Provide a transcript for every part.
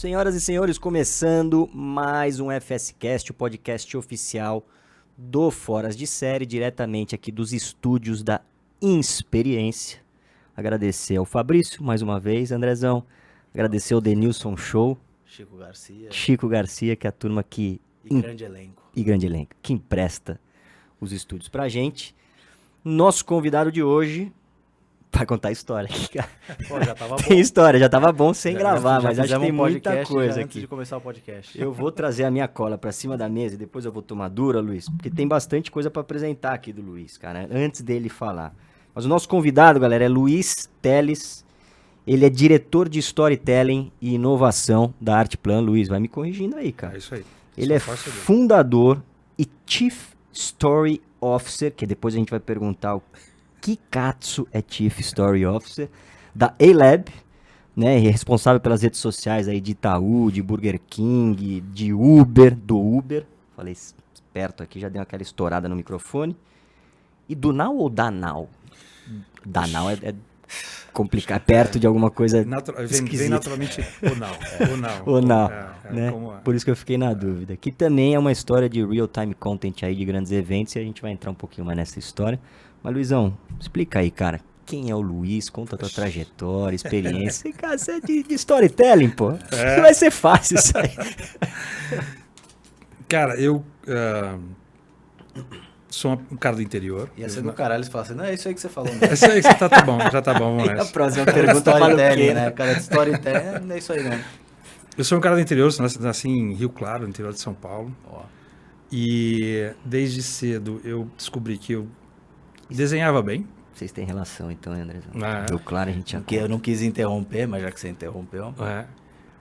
Senhoras e senhores, começando mais um FSCast, o podcast oficial do Foras de Série, diretamente aqui dos estúdios da Insperiência. Agradecer ao Fabrício, mais uma vez, Andrezão. Agradecer ao Denilson Show. Chico Garcia, que é a turma que... grande elenco. E grande elenco, que empresta os estúdios pra gente. Nosso convidado de hoje... vai contar a história aqui, cara. Pô, já tava tem bom. História, já tava bom sem gravar, mas acho que tem um muita coisa aqui. Antes de começar o podcast. Eu vou trazer a minha cola pra cima da mesa e depois eu vou tomar dura, Luiz, porque tem bastante coisa pra apresentar aqui do Luiz, cara, antes dele falar. Mas o nosso convidado, galera, é Luiz Teles. Ele é diretor de Storytelling e Inovação da Artplan. Luiz, vai me corrigindo aí, cara. É isso aí. Ele é fundador e Chief Story Officer, que depois a gente vai perguntar o Kikatsu é Chief Story Officer da A-Lab, né? E é responsável pelas redes sociais aí de Itaú, de Burger King, de Uber, do Uber. Falei esperto aqui, já deu aquela estourada no microfone. E do Now ou da Now? Da Now é complicado, perto de alguma coisa vem naturalmente o Now, né? Por isso que eu fiquei na dúvida. Que também é uma história de real-time content aí de grandes eventos e a gente vai entrar um pouquinho mais nessa história. Mas, Luizão, explica aí, cara, quem é o Luiz, conta a tua trajetória, experiência. Cara, você é de storytelling, pô. Vai ser fácil isso aí. Cara, eu sou um cara do interior. Ia ser do caralho se falasse, não, é isso aí que você falou. Mesmo. É isso aí que tá bom, já tá bom, vamos A nessa. próxima pergunta fala o quê, né? Cara de storytelling, é isso aí mesmo. Eu sou um cara do interior, nasci em Rio Claro, no interior de São Paulo. Ó. E desde cedo eu descobri que eu desenhava bem. Vocês têm relação, então, Andrezão? Rio Claro, a gente já... Eu não quis interromper, mas já que você interrompeu.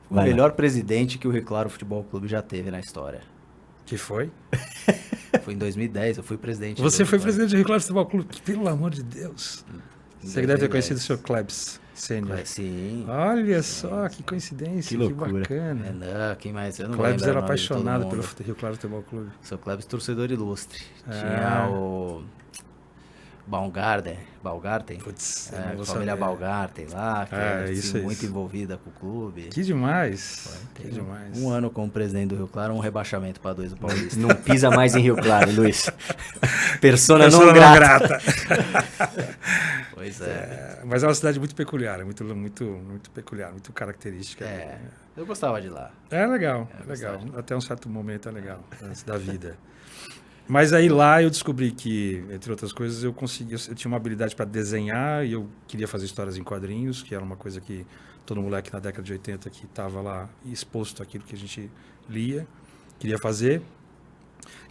O Vai melhor presidente que o Rio Claro Futebol Clube já teve na história. Que foi? Foi em 2010, eu fui presidente. Você foi presidente do Rio Claro Futebol Clube, pelo amor de Deus. Você deve ter conhecido o Sr. Klebs Sênior. Sim. Olha só, que coincidência, que bacana. Não, quem mais? Eu não Klebs lembro era apaixonado pelo Rio Claro Futebol Clube. O Sr. Klebs, torcedor ilustre. Tinha o... Baumgarten, Putz, a família Baumgarten lá, que era isso, muito envolvida com o clube. Que demais, que demais. Um ano como presidente do Rio Claro, um rebaixamento para 2 do Paulista. Não pisa mais em Rio Claro, Luiz. Persona não grata. Pois é. Mas é uma cidade muito peculiar, muito peculiar, muito característica. Eu gostava de lá. É legal. Até um certo momento é legal, antes da vida. Mas aí lá eu descobri que, entre outras coisas, eu tinha uma habilidade para desenhar e eu queria fazer histórias em quadrinhos, que era uma coisa que todo moleque na década de 80 que estava lá exposto àquilo que a gente lia, queria fazer.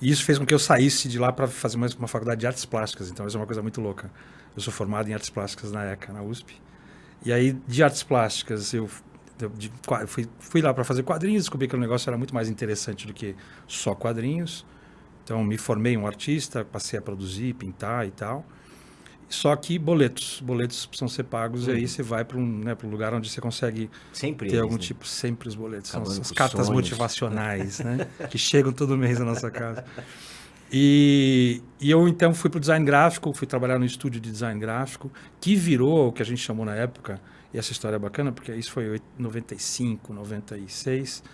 E isso fez com que eu saísse de lá para fazer uma faculdade de artes plásticas, então isso é uma coisa muito louca. Eu sou formado em artes plásticas na ECA, na USP. E aí, de artes plásticas, eu fui lá para fazer quadrinhos, descobri que o negócio era muito mais interessante do que só quadrinhos. Então, me formei um artista, passei a produzir, pintar e tal. Só que boletos precisam ser pagos, e aí você vai para um lugar onde você consegue ter algum tipo, sempre os boletos. São as cartas motivacionais, né? Que chegam todo mês na nossa casa. E eu, então, fui para o design gráfico, fui trabalhar no estúdio de design gráfico, que virou o que a gente chamou na época, e essa história é bacana, porque isso foi em 95, 96,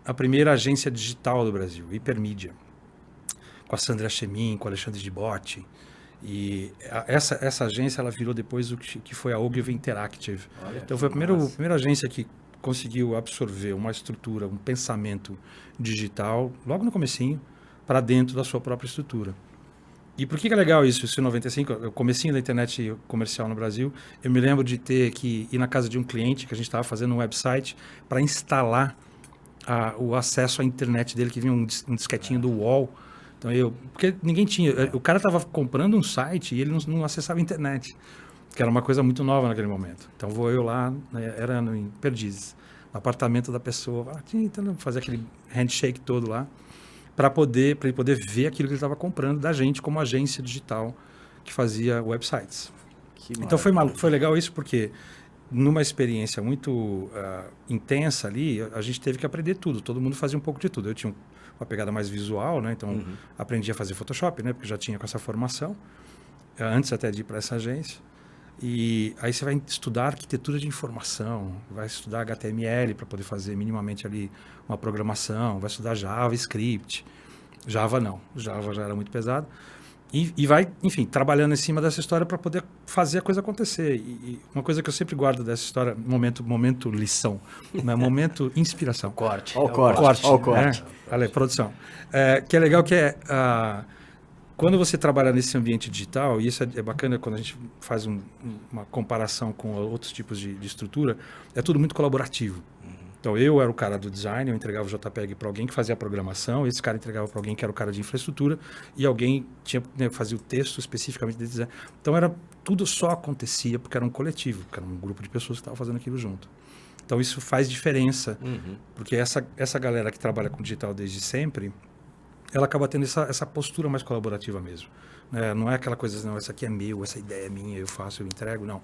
a primeira agência digital do Brasil, Hipermídia. Com a Sandra Chemin, com o Alexandre Gibotti. E essa agência ela virou depois o que foi a Ogilvy Interactive. Então foi a primeira agência que conseguiu absorver uma estrutura, um pensamento digital, logo no comecinho, para dentro da sua própria estrutura. E por que é legal isso? Isso em 95, o comecinho da internet comercial no Brasil, eu me lembro de ter que ir na casa de um cliente que a gente estava fazendo um website para instalar o acesso à internet dele, que vinha um disquetinho do UOL. Então porque ninguém tinha, o cara estava comprando um site e ele não acessava a internet, que era uma coisa muito nova naquele momento. Então vou eu lá, era em Perdizes, no apartamento da pessoa, fazer aquele handshake todo lá, para ele poder ver aquilo que ele estava comprando da gente como agência digital que fazia websites. Então foi legal isso porque numa experiência muito intensa ali, a gente teve que aprender tudo, todo mundo fazia um pouco de tudo. Eu tinha uma pegada mais visual, né? Então aprendi a fazer Photoshop, né? Porque já tinha com essa formação, antes até de ir para essa agência. E aí você vai estudar arquitetura de informação, vai estudar HTML para poder fazer minimamente ali uma programação, vai estudar JavaScript. Java não, Java já era muito pesado. E vai, enfim, trabalhando em cima dessa história para poder fazer a coisa acontecer. E uma coisa que eu sempre guardo dessa história, momento lição, né? Momento inspiração. Corte. Ó o corte. Ó o corte. Olha aí, produção. Que é legal que quando você trabalha nesse ambiente digital, e isso é bacana quando a gente faz uma comparação com outros tipos de estrutura, é tudo muito colaborativo. Então, eu era o cara do design, eu entregava o JPEG para alguém que fazia a programação, esse cara entregava para alguém que era o cara de infraestrutura, e alguém fazia o texto especificamente de design. Então, tudo só acontecia porque era um coletivo, porque era um grupo de pessoas que estavam fazendo aquilo junto. Então, isso faz diferença, porque essa galera que trabalha com digital desde sempre, ela acaba tendo essa postura mais colaborativa mesmo. Não é aquela coisa, não, essa aqui é meu, essa ideia é minha, eu faço, eu entrego, não.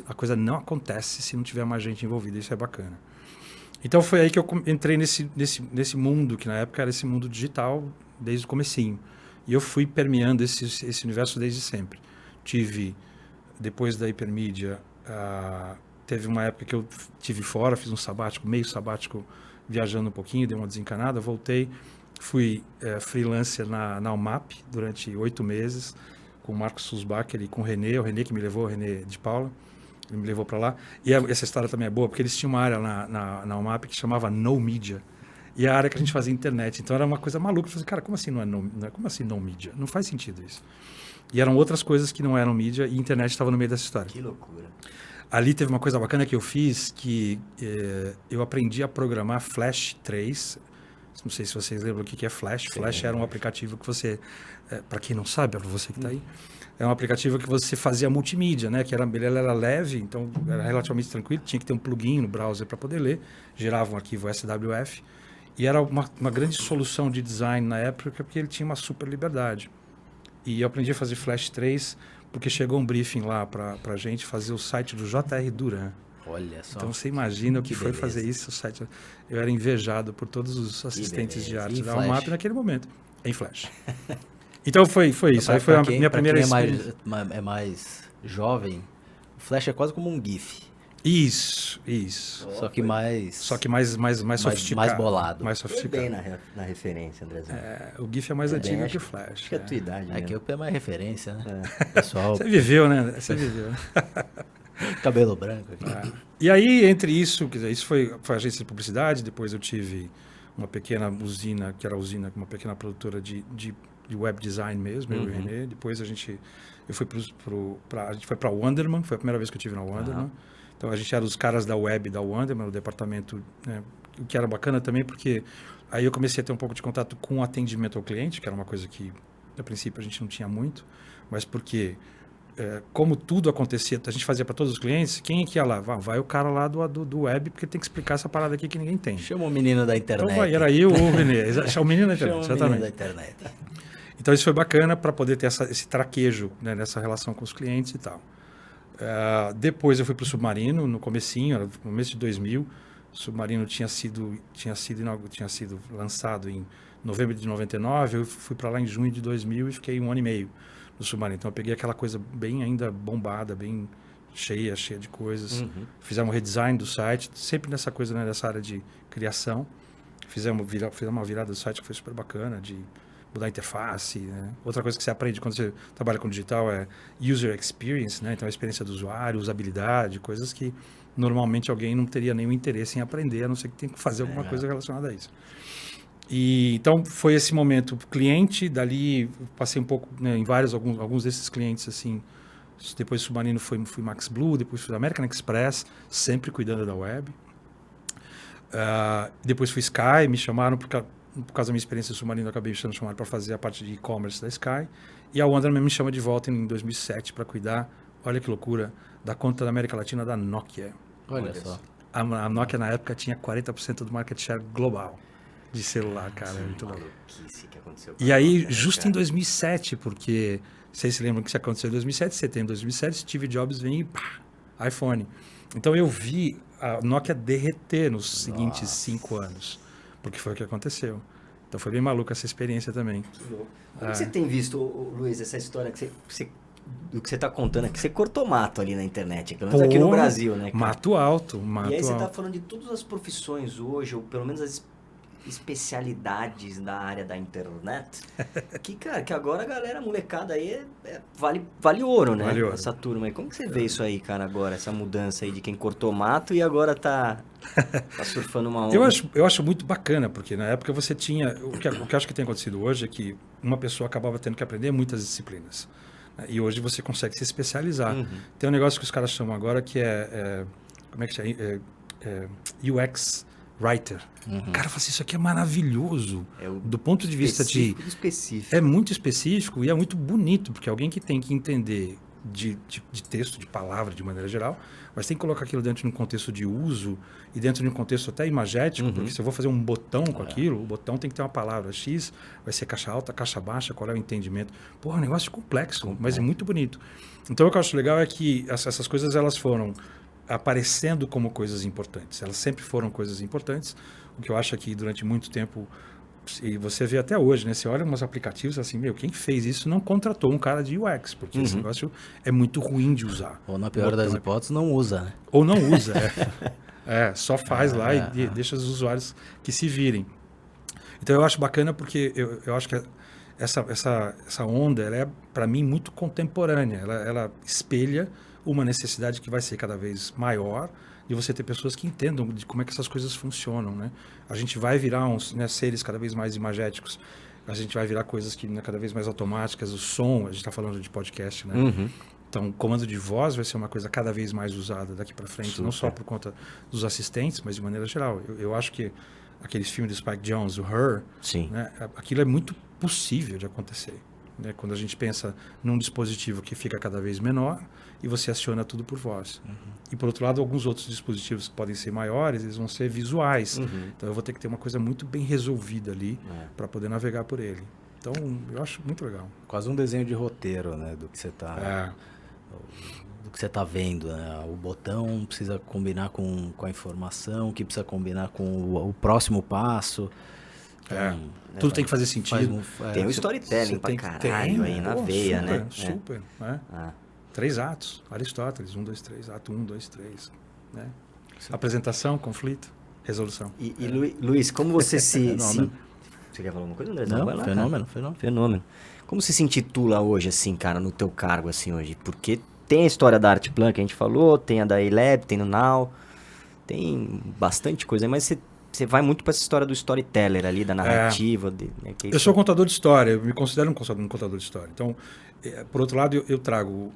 A coisa não acontece se não tiver mais gente envolvida, isso é bacana. Então foi aí que eu entrei nesse mundo, que na época era esse mundo digital, desde o comecinho. E eu fui permeando esse universo desde sempre. Depois da Hipermídia, teve uma época que eu tive fora, fiz um sabático, meio sabático, viajando um pouquinho, dei uma desencanada, voltei. Fui freelancer na UMAP durante 8 meses, com o Marcos Susbacher e com o René que me levou, o René de Paula. Ele me levou para lá. E essa história também é boa, porque eles tinham uma área na UMAP que chamava No Media. E a área que a gente fazia internet. Então era uma coisa maluca. Eu falei, cara, como assim como assim No Media? Não faz sentido isso. E eram outras coisas que não eram mídia e a internet estava no meio dessa história. Que loucura. Ali teve uma coisa bacana que eu fiz, que eu aprendi a programar Flash 3. Não sei se vocês lembram o que é Flash. Sim, Flash era um aplicativo que você... para quem não sabe, para você que está aí, é um aplicativo que você fazia multimídia, né? Ele era leve, então era relativamente tranquilo. Tinha que ter um plugin no browser para poder ler. Gerava um arquivo SWF. E era uma grande solução de design na época, porque ele tinha uma super liberdade. E eu aprendi a fazer Flash 3, porque chegou um briefing lá para a gente fazer o site do J.R. Duran. Olha só. Então você imagina o que foi beleza. fazer isso. O site, eu era invejado por todos os assistentes de arte da UMAP naquele momento, em Flash. Então foi isso. Aí foi a minha primeira experiência. É mais jovem, o Flash é quase como um GIF. Isso. Só que mais sofisticado. Mais bolado. Mais Foi sofisticado. bem na referência, Andrezão. O GIF é mais antigo que o Flash. Acho que é a tua idade, né? É que é mais referência, né? Pessoal, Você viveu, né? Você viveu. cabelo branco. Aqui. E aí, entre isso, quer dizer, isso foi a agência de publicidade, depois eu tive uma pequena usina, que era uma pequena produtora de web design mesmo, eu e o René. Depois a gente foi para Wonderman, foi a primeira vez que eu estive na Wonderman. Então a gente era os caras da web da Wonderman, o departamento, né, o que era bacana também, porque aí eu comecei a ter um pouco de contato com o atendimento ao cliente, que era uma coisa que, a princípio, a gente não tinha muito, mas porque... como tudo acontecia, a gente fazia para todos os clientes, quem é que ia lá? Vai o cara lá do web, porque tem que explicar essa parada aqui que ninguém entende. Chama o menino da internet. Então era eu ou o René, o menino da internet, Chama o menino exatamente. da internet. Então isso foi bacana para poder ter esse traquejo, né, nessa relação com os clientes e tal. Depois eu fui para o Submarino, no comecinho, no começo de 2000. O Submarino tinha sido lançado em novembro de 99, eu fui para lá em junho de 2000 e fiquei 1 ano e meio no Submarino. Então eu peguei aquela coisa bem ainda bombada, bem cheia de coisas. Fizemos um redesign do site, sempre nessa coisa, né, dessa área de criação. Fizemos uma virada do site que foi super bacana, de mudar a interface, né? Outra coisa que você aprende quando você trabalha com digital é user experience, né? Então a experiência do usuário, usabilidade, coisas que normalmente alguém não teria nenhum interesse em aprender, a não ser que tenha que fazer alguma coisa relacionada a isso. E então foi esse momento cliente, dali passei um pouco, né, em alguns desses clientes assim. Depois do Submarino fui Max Blue, depois fui American Express, sempre cuidando da web. Depois fui Sky, me chamaram por causa da minha experiência no Submarino, eu acabei sendo chamado para fazer a parte de e-commerce da Sky. E a Wonderman me chama de volta em 2007 para cuidar, olha que loucura, da conta da América Latina da Nokia. Olha só. A Nokia na época tinha 40% do market share global de celular, cara. Muito louco. Que aconteceu. E aí, justo em 2007, porque vocês se lembram que isso aconteceu em 2007, setembro de 2007, Steve Jobs vem e pá, iPhone. Então eu vi a Nokia derreter nos seguintes 5 anos, porque foi o que aconteceu. Então foi bem maluca essa experiência também. Que louco. Como você tem visto, Luiz, essa história que você do que você tá contando é que você cortou mato ali na internet, pelo menos aqui no Brasil, né, cara? Mato alto, E aí você tá falando de todas as profissões hoje, ou pelo menos as especialidades da área da internet, que, cara, que agora a galera, a molecada aí, vale ouro, né? Vale ouro. Essa turma aí. Como que você vê isso aí, cara, agora? Essa mudança aí de quem cortou mato e agora tá surfando uma onda? Eu acho muito bacana, porque na época você tinha... O que eu acho que tem acontecido hoje é que uma pessoa acabava tendo que aprender muitas disciplinas. Né? E hoje você consegue se especializar. Uhum. Tem um negócio que os caras chamam agora que como é que chama? UX Writer. Cara, fala assim, isso aqui é maravilhoso. Do ponto de vista de... específico. É muito específico e é muito bonito, porque alguém que tem que entender de texto, de palavra, de maneira geral, mas tem que colocar aquilo dentro de um contexto de uso e dentro de um contexto até imagético, porque se eu vou fazer um botão com aquilo, o botão tem que ter uma palavra X, vai ser caixa alta, caixa baixa, qual é o entendimento. Pô, é um negócio complexo, mas é muito bonito. Então, o que eu acho legal é que essas coisas, elas foram aparecendo como coisas importantes. Elas sempre foram coisas importantes. O que eu acho é que durante muito tempo, e você vê até hoje, né? Você olha uns aplicativos assim, quem fez isso não contratou um cara de UX, porque esse negócio é muito ruim de usar. Ou na pior das hipóteses, não usa, né? Ou não usa, só faz lá e deixa os usuários que se virem. Então eu acho bacana porque eu acho que essa onda, ela é, para mim, muito contemporânea. Ela espelha uma necessidade que vai ser cada vez maior de você ter pessoas que entendam de como é que essas coisas funcionam, né? A gente vai virar seres cada vez mais imagéticos, a gente vai virar coisas que cada vez mais automáticas, o som, a gente está falando de podcast, né? Então, o comando de voz vai ser uma coisa cada vez mais usada daqui para frente, não só por conta dos assistentes, mas de maneira geral. Eu acho que aqueles filmes de Spike Jonze, o Her, né? Aquilo é muito possível de acontecer. Né? Quando a gente pensa num dispositivo que fica cada vez menor e você aciona tudo por voz. E, por outro lado, alguns outros dispositivos que podem ser maiores, eles vão ser visuais. Então, eu vou ter que ter uma coisa muito bem resolvida ali para poder navegar por ele. Então, eu acho muito legal. Quase um desenho de roteiro, né? Do que você está... do que você está vendo, né? O botão precisa combinar com a informação, que precisa combinar com o próximo passo. Tudo tem que fazer sentido. Tem o storytelling pra caralho aí na veia, super, né? Super, né? 3 atos, Aristóteles, 1, 2, 3, ato 1, 2, 3. Né? Apresentação, conflito, resolução. E Luiz, como você se... Você quer falar alguma coisa, André? Não, vai lá, fenômeno. Como você se intitula hoje, assim, cara, no teu cargo, assim, hoje? Porque tem a história da Artplan que a gente falou, tem a da A-Lab, tem no Now, tem bastante coisa aí, mas você vai muito para essa história do storyteller ali, da narrativa. Eu sou contador de história, eu me considero um contador de história. Então, por outro lado, eu trago...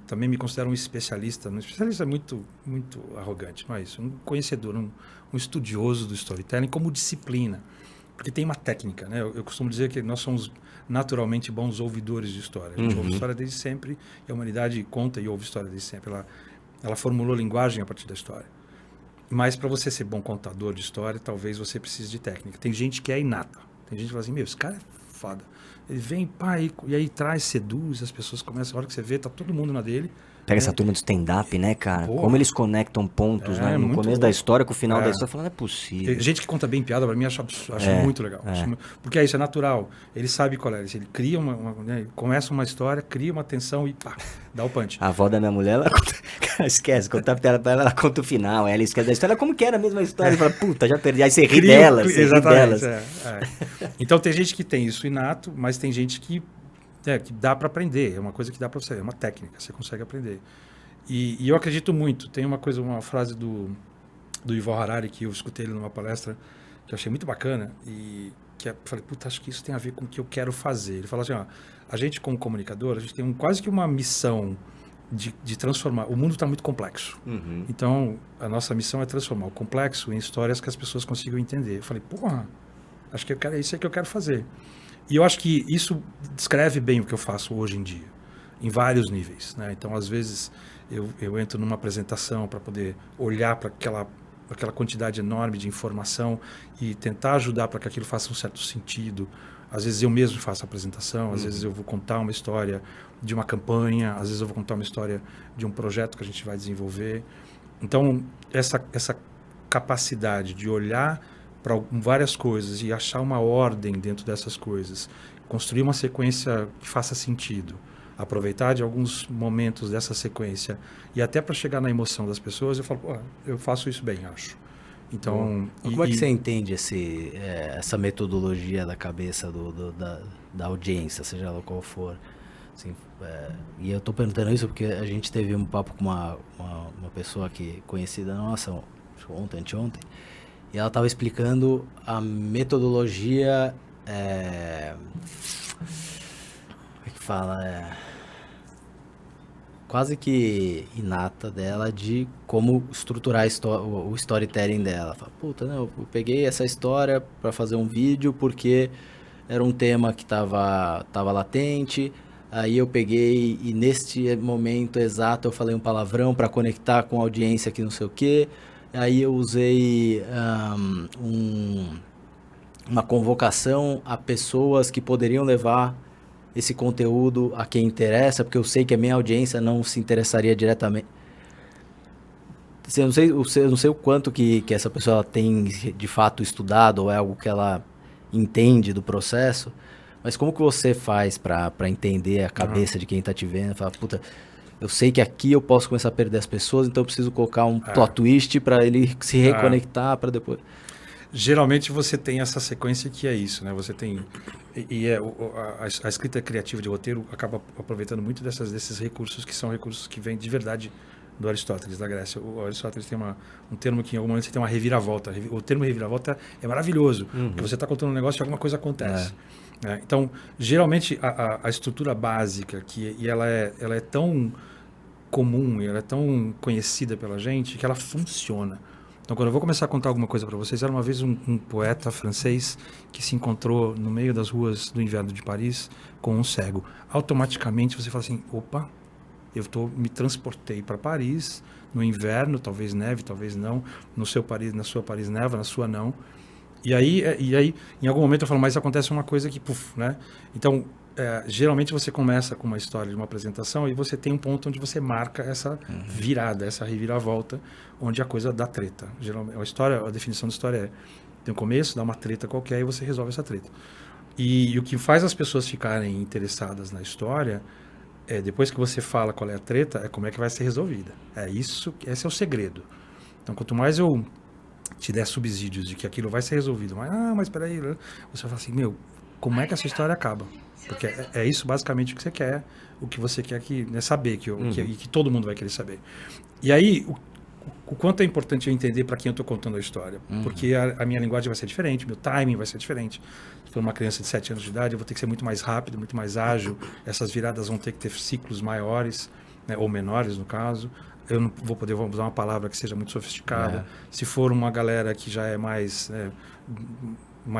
Também me considero um especialista. Um especialista é muito, muito arrogante, não é isso? Um conhecedor, um estudioso do storytelling como disciplina. Porque tem uma técnica, né? Eu costumo dizer que nós somos naturalmente bons ouvidores de história. A gente ouve história desde sempre e a humanidade conta e ouve história desde sempre. Ela formulou linguagem a partir da história. Mas para você ser bom contador de história, talvez você precise de técnica. Tem gente que é inata. Tem gente que fala assim, esse cara é foda. Ele vem, e aí traz, seduz, as pessoas começam, a hora que você vê, tá todo mundo na dele. Pega essa turma do stand-up, né, cara? Como eles conectam pontos, né? No começo da história com o final da história, falando, não é possível. Gente que conta bem piada, pra mim, acho muito legal. Porque é isso, é natural. Ele sabe qual é. Ele cria né, começa uma história, cria uma tensão e pá, dá o punch. A avó da minha mulher, ela conta, esquece, contar piada pra ela conta o final. Aí ela esquece da história, como que era a mesma história? Fala, puta, já perdi. Aí você ri delas. Exatamente. Então tem gente que tem isso inato, mas tem gente que dá para aprender, é uma coisa que dá para você, é uma técnica, você consegue aprender. E eu acredito muito, tem uma frase do Yuval Harari, que eu escutei ele numa palestra, que eu achei muito bacana, e que eu falei, puta, acho que isso tem a ver com o que eu quero fazer. Ele fala assim, a gente como comunicador, a gente tem quase que uma missão de transformar, o mundo está muito complexo, então a nossa missão é transformar o complexo em histórias que as pessoas consigam entender. Eu falei, porra, acho que é isso aí que eu quero fazer. E eu acho que isso descreve bem o que eu faço hoje em dia, em vários níveis, né? Então, às vezes, eu entro numa apresentação para poder olhar para aquela quantidade enorme de informação e tentar ajudar para que aquilo faça um certo sentido. Às vezes, eu mesmo faço a apresentação, às vezes eu vou contar uma história de uma campanha, às vezes eu vou contar uma história de um projeto que a gente vai desenvolver. Então, essa capacidade de olhar para várias coisas e achar uma ordem dentro dessas coisas, construir uma sequência que faça sentido, aproveitar de alguns momentos dessa sequência e até para chegar na emoção das pessoas, eu falo, pô, eu faço isso bem, acho. Então, como é que você entende essa metodologia da cabeça da audiência, seja ela qual for? Assim, e eu tô perguntando isso porque a gente teve um papo com uma pessoa aqui conhecida nossa, anteontem, e ela estava explicando a metodologia, como é que fala? Quase que inata dela de como estruturar o storytelling dela. Fala, puta, não, eu peguei essa história para fazer um vídeo porque era um tema que tava latente, aí eu peguei e neste momento exato eu falei um palavrão para conectar com a audiência que não sei o quê, aí eu usei uma convocação a pessoas que poderiam levar esse conteúdo a quem interessa, porque eu sei que a minha audiência não se interessaria diretamente. Eu não sei o quanto que essa pessoa tem de fato estudado, ou é algo que ela entende do processo, mas como que você faz para entender a cabeça de quem está te vendo? Fala, puta, eu sei que aqui eu posso começar a perder as pessoas, então eu preciso colocar um plot twist para ele se reconectar para depois... Geralmente você tem essa sequência que é isso, né? Você tem a escrita criativa de roteiro acaba aproveitando muito desses recursos que são recursos que vêm de verdade do Aristóteles, da Grécia. O Aristóteles tem um termo que em algum momento você tem uma reviravolta. O termo reviravolta é maravilhoso, porque você está contando um negócio e alguma coisa acontece. Então, geralmente a estrutura básica ela é tão comum, ela é tão conhecida pela gente que ela funciona. Então, quando eu vou começar a contar alguma coisa para vocês, era uma vez um poeta francês que se encontrou no meio das ruas do inverno de Paris com um cego. Automaticamente você fala assim, opa, me transportei para Paris no inverno, talvez neve, talvez não, na sua Paris neva, na sua não. E aí, em algum momento eu falo, mas acontece uma coisa que, puf, né? Então, geralmente você começa com uma história de uma apresentação e você tem um ponto onde você marca essa virada, essa reviravolta, onde a coisa dá treta. Geralmente, a definição da história tem um começo, dá uma treta qualquer e você resolve essa treta. E o que faz as pessoas ficarem interessadas na história depois que você fala qual é a treta, é como é que vai ser resolvida. Esse é o segredo. Então, quanto mais eu te der subsídios de que aquilo vai ser resolvido, mas peraí, você vai falar assim, como é que essa história acaba? Porque é isso basicamente o que você quer, o que você quer saber, que todo mundo vai querer saber. E aí, o quanto é importante eu entender para quem eu estou contando a história, porque a minha linguagem vai ser diferente, meu timing vai ser diferente. Se for uma criança de 7 anos de idade, eu vou ter que ser muito mais rápido, muito mais ágil, essas viradas vão ter que ter ciclos maiores, né, ou menores no caso. Eu não vou poder usar uma palavra que seja muito sofisticada. Se for uma galera que já é mais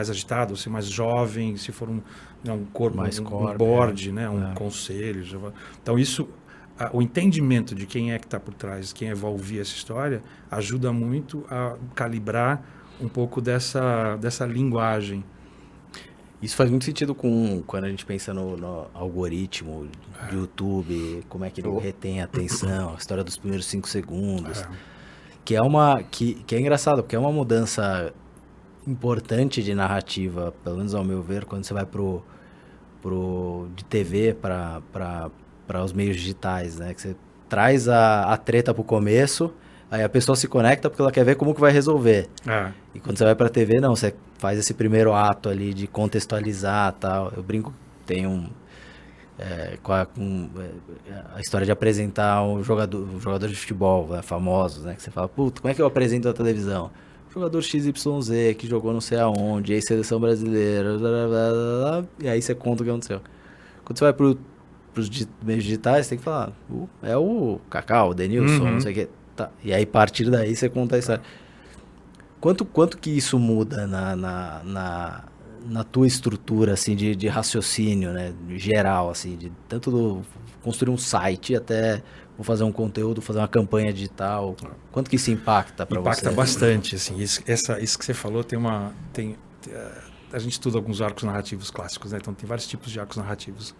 agitado, se mais jovem, se for um corpo, mais um board, né, um conselho. Então o entendimento de quem é que está por trás, quem vai ouvir essa história, ajuda muito a calibrar um pouco dessa linguagem. Isso faz muito sentido quando a gente pensa no algoritmo do YouTube, como é que ele retém a atenção, a história dos primeiros 5 segundos. Que é engraçado, porque é uma mudança importante de narrativa, pelo menos ao meu ver, quando você vai de TV para os meios digitais, né? Que você traz a treta pro começo, aí a pessoa se conecta porque ela quer ver como que vai resolver. E quando você vai pra TV, não, você faz esse primeiro ato ali de contextualizar e tal. Eu brinco, tem a história de apresentar um jogador de futebol, né, famosos, né? Que você fala, puta, como é que eu apresento na televisão? Jogador XYZ que jogou não sei aonde, aí seleção brasileira, blá, blá, blá, blá, e aí você conta o que aconteceu. Quando você vai pros meios digitais, você tem que falar, é o Kaká, o Denilson, não sei o que. Tá. E aí, a partir daí, você conta a história. Quanto que isso muda na tua estrutura, assim, de raciocínio, né? Geral, assim, de tanto construir um site até vou fazer um conteúdo, fazer uma campanha digital. Quanto que isso impacta para você? Impacta bastante, assim. Isso que você falou a gente estuda alguns arcos narrativos clássicos, né? Então tem vários tipos de arcos narrativos.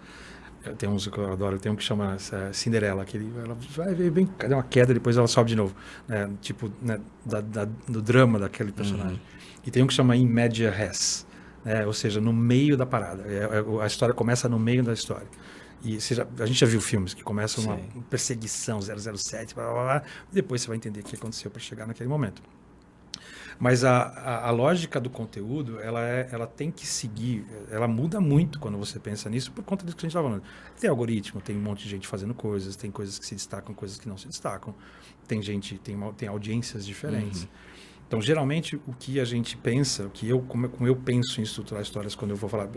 Tem uns que eu adoro, tem um que chama Cinderela, que ela vai bem, dá uma queda, depois ela sobe de novo, né? Tipo, né, do drama daquele personagem. E tem um que chama In Media Res, né? Ou seja, no meio da parada. A história começa no meio da história. E a gente já viu filmes que começam uma Sim. perseguição 007, blá, blá, blá, e depois você vai entender o que aconteceu para chegar naquele momento. Mas a lógica do conteúdo, ela tem que seguir, ela muda muito quando você pensa nisso, por conta disso que a gente estava falando. Tem algoritmo, tem um monte de gente fazendo coisas, tem coisas que se destacam, coisas que não se destacam, tem audiências diferentes. Então, geralmente, o que a gente pensa, como eu penso em estruturar histórias quando eu vou falar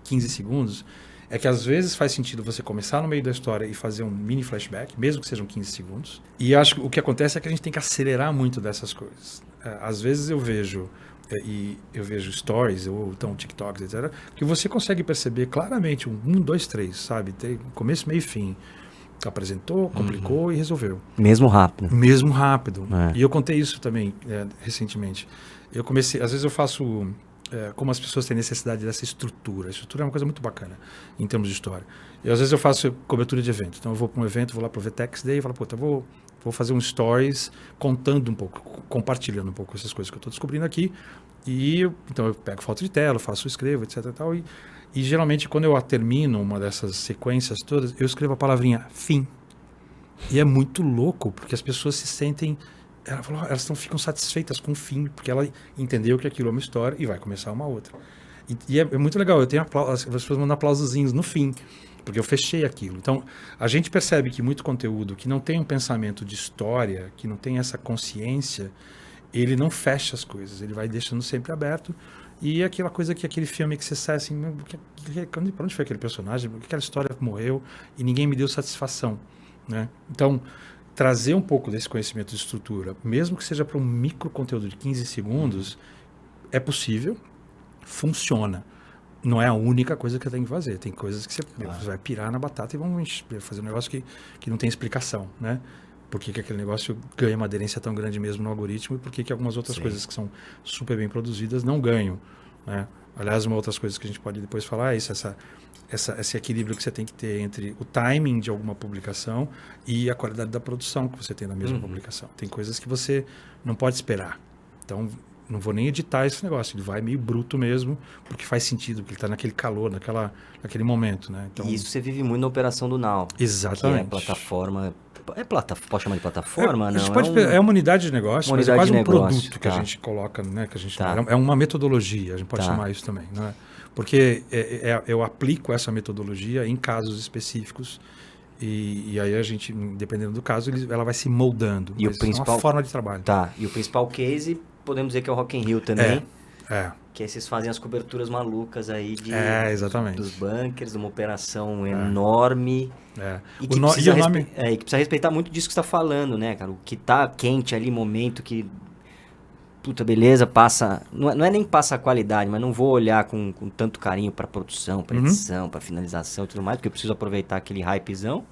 15 segundos, é que às vezes faz sentido você começar no meio da história e fazer um mini flashback, mesmo que sejam 15 segundos. E acho que o que acontece é que a gente tem que acelerar muito dessas coisas. Às vezes eu vejo stories ou então TikToks, etc., que você consegue perceber claramente 1, 2, 3, sabe? Tem começo, meio e fim. Apresentou, complicou e resolveu. Mesmo rápido. Mesmo rápido. É. E eu contei isso também recentemente. Eu comecei, às vezes eu faço... como as pessoas têm necessidade dessa estrutura. A estrutura é uma coisa muito bacana em termos de história. E às vezes eu faço cobertura de evento. Então eu vou para um evento, vou lá para o VTEX Day e falo, puta, vou fazer um stories contando um pouco, compartilhando um pouco essas coisas que eu estou descobrindo aqui. Então eu pego foto de tela, escrevo, etc. E geralmente quando eu termino uma dessas sequências todas, eu escrevo a palavrinha fim. E é muito louco, porque as pessoas se sentem... Elas não ficam satisfeitas com o fim, porque ela entendeu que aquilo é uma história e vai começar uma outra. E é muito legal, eu tenho as pessoas mandam aplausozinhos no fim, porque eu fechei aquilo. Então, a gente percebe que muito conteúdo que não tem um pensamento de história, que não tem essa consciência, ele não fecha as coisas, ele vai deixando sempre aberto. E aquela coisa que aquele filme que você sai assim, para onde foi aquele personagem? Por que aquela história morreu e ninguém me deu satisfação, né? Então, trazer um pouco desse conhecimento de estrutura, mesmo que seja para um micro conteúdo de 15 segundos, é possível, funciona. Não é a única coisa que você tem que fazer. Tem coisas que você vai pirar na batata e vamos fazer um negócio que não tem explicação, né? Por que aquele negócio ganha uma aderência tão grande mesmo no algoritmo e por que algumas outras coisas que são super bem produzidas não ganham, né? Aliás, uma outras coisas que a gente pode depois falar é isso, esse equilíbrio que você tem que ter entre o timing de alguma publicação e a qualidade da produção que você tem na mesma publicação. Tem coisas que você não pode esperar. Então, não vou nem editar esse negócio. Ele vai meio bruto mesmo, porque faz sentido, porque ele está naquele calor, naquele momento, né? Então, E isso você vive muito na operação do Now. exatamente. Que é a plataforma... Pode chamar de plataforma? A não, gente é uma unidade de negócio, mas é quase um produto que a tá. gente coloca, né? Que a gente, Tá. é uma metodologia, a gente pode Tá. chamar isso também, né? Porque eu aplico essa metodologia em casos específicos e aí a gente, dependendo do caso, ela vai se moldando. E o mas principal- é uma forma de trabalho. Tá, e o principal case, podemos dizer que é o Rock in Rio também. Que aí vocês fazem as coberturas malucas aí Exatamente. dos bunkers, uma operação enorme. E que, e que precisa respeitar muito disso que você está falando, né, cara? O que tá quente ali, momento que... Puta, beleza, passa... Não é nem passa a qualidade, mas não vou olhar com tanto carinho pra produção, pra edição, pra finalização e tudo mais, porque eu preciso aproveitar aquele hypezão.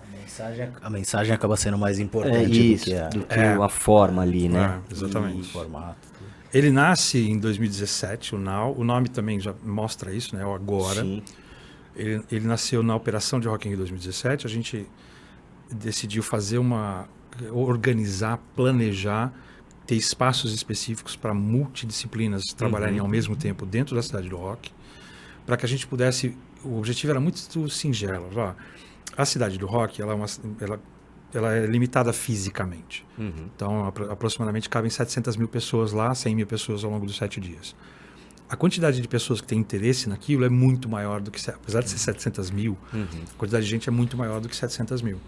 A mensagem acaba sendo mais importante do que a forma ali, né? Exatamente. o formato. Ele nasce em 2017, o Now. O nome também já mostra isso, né? O agora. Sim. Ele nasceu na operação de Rock in Rio 2017. A gente decidiu organizar, planejar, ter espaços específicos para multidisciplinas trabalharem ao mesmo tempo dentro da cidade do rock, para que a gente pudesse... O objetivo era muito singelo. A cidade do rock, ela é limitada fisicamente. Então, aproximadamente cabem 700 mil pessoas lá, 100 mil pessoas ao longo dos 7 dias. A quantidade de pessoas que têm interesse naquilo é muito maior do que... Apesar de ser 700 mil, a quantidade de gente é muito maior do que 700 mil.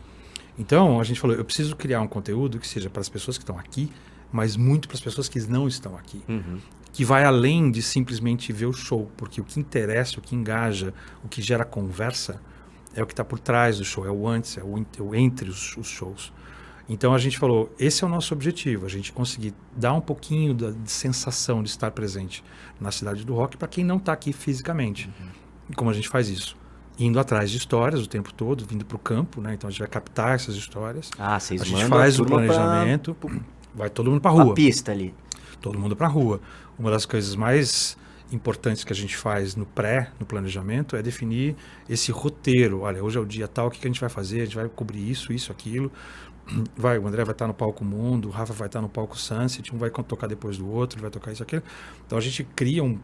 Então, a gente falou, eu preciso criar um conteúdo que seja para as pessoas que estão aqui, mas muito para as pessoas que não estão aqui. Que vai além de simplesmente ver o show, porque o que interessa, o que engaja, o que gera conversa, é o que está por trás do show, é o antes, é o entre os shows. Então a gente falou, esse é o nosso objetivo, a gente conseguir dar um pouquinho de sensação de estar presente na cidade do rock para quem não está aqui fisicamente. E como a gente faz isso? Indo atrás de histórias o tempo todo, vindo para o campo, né? Então a gente vai captar essas histórias. Vocês a gente mandam faz a o turma planejamento, vai todo mundo para rua. A pista ali. Todo mundo para rua. Uma das coisas mais importantes que a gente faz no planejamento, é definir esse roteiro. Olha, hoje é o dia tal, o que a gente vai fazer? A gente vai cobrir isso, aquilo. O André vai estar no palco Mundo, o Rafa vai estar no palco Sunset, um vai tocar depois do outro, vai tocar isso, aquilo. Então a gente cria um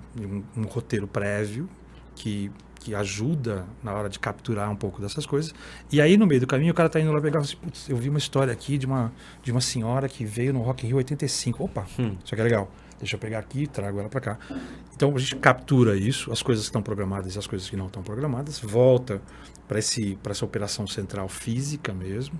roteiro prévio que que ajuda na hora de capturar um pouco dessas coisas. E aí, no meio do caminho, o cara tá indo lá pegar assim, putz, eu vi uma história aqui de uma senhora que veio no Rock in Rio 85. Opa, isso aqui é legal. Deixa eu pegar aqui e trago ela para cá. Então, a gente captura isso, as coisas que estão programadas e as coisas que não estão programadas, volta para essa operação central física mesmo.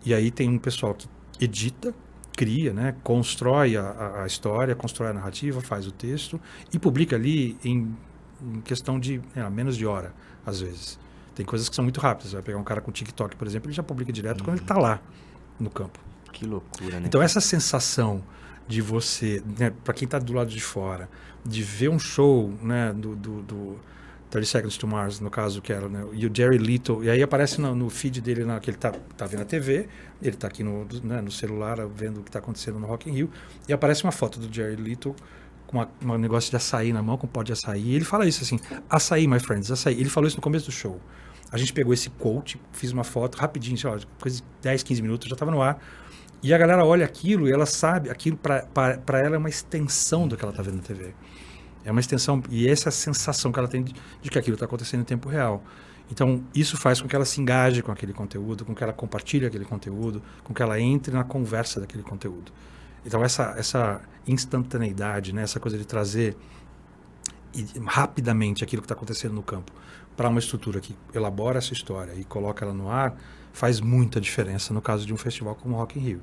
E aí tem um pessoal que edita, cria, né, constrói a história, constrói a narrativa, faz o texto e publica ali em questão de menos de hora, às vezes. Tem coisas que são muito rápidas. Você vai pegar um cara com TikTok, por exemplo, ele já publica direto quando ele está lá no campo. Que loucura, né? Então, essa sensação de você, né, para quem está do lado de fora, de ver um show, né, do 30 Seconds to Mars, no caso, que era, né, e o Jerry Little, e aí aparece no feed dele, que ele tá vendo a TV, ele está aqui no celular vendo o que está acontecendo no Rock in Rio, e aparece uma foto do Jerry Little com um negócio de açaí na mão, com pó de açaí, e ele fala isso assim, açaí, my friends, açaí. Ele falou isso no começo do show. A gente pegou esse quote, fiz uma foto rapidinho, sei lá, coisa de 10, 15 minutos, já estava no ar, e a galera olha aquilo e ela sabe, aquilo para ela é uma extensão do que ela está vendo na TV. É uma extensão, e essa é a sensação que ela tem de que aquilo está acontecendo em tempo real. Então, isso faz com que ela se engaje com aquele conteúdo, com que ela compartilhe aquele conteúdo, com que ela entre na conversa daquele conteúdo. Então, essa instantaneidade, né, essa coisa de trazer rapidamente aquilo que está acontecendo no campo para uma estrutura que elabora essa história e coloca ela no ar, faz muita diferença no caso de um festival como o Rock in Rio.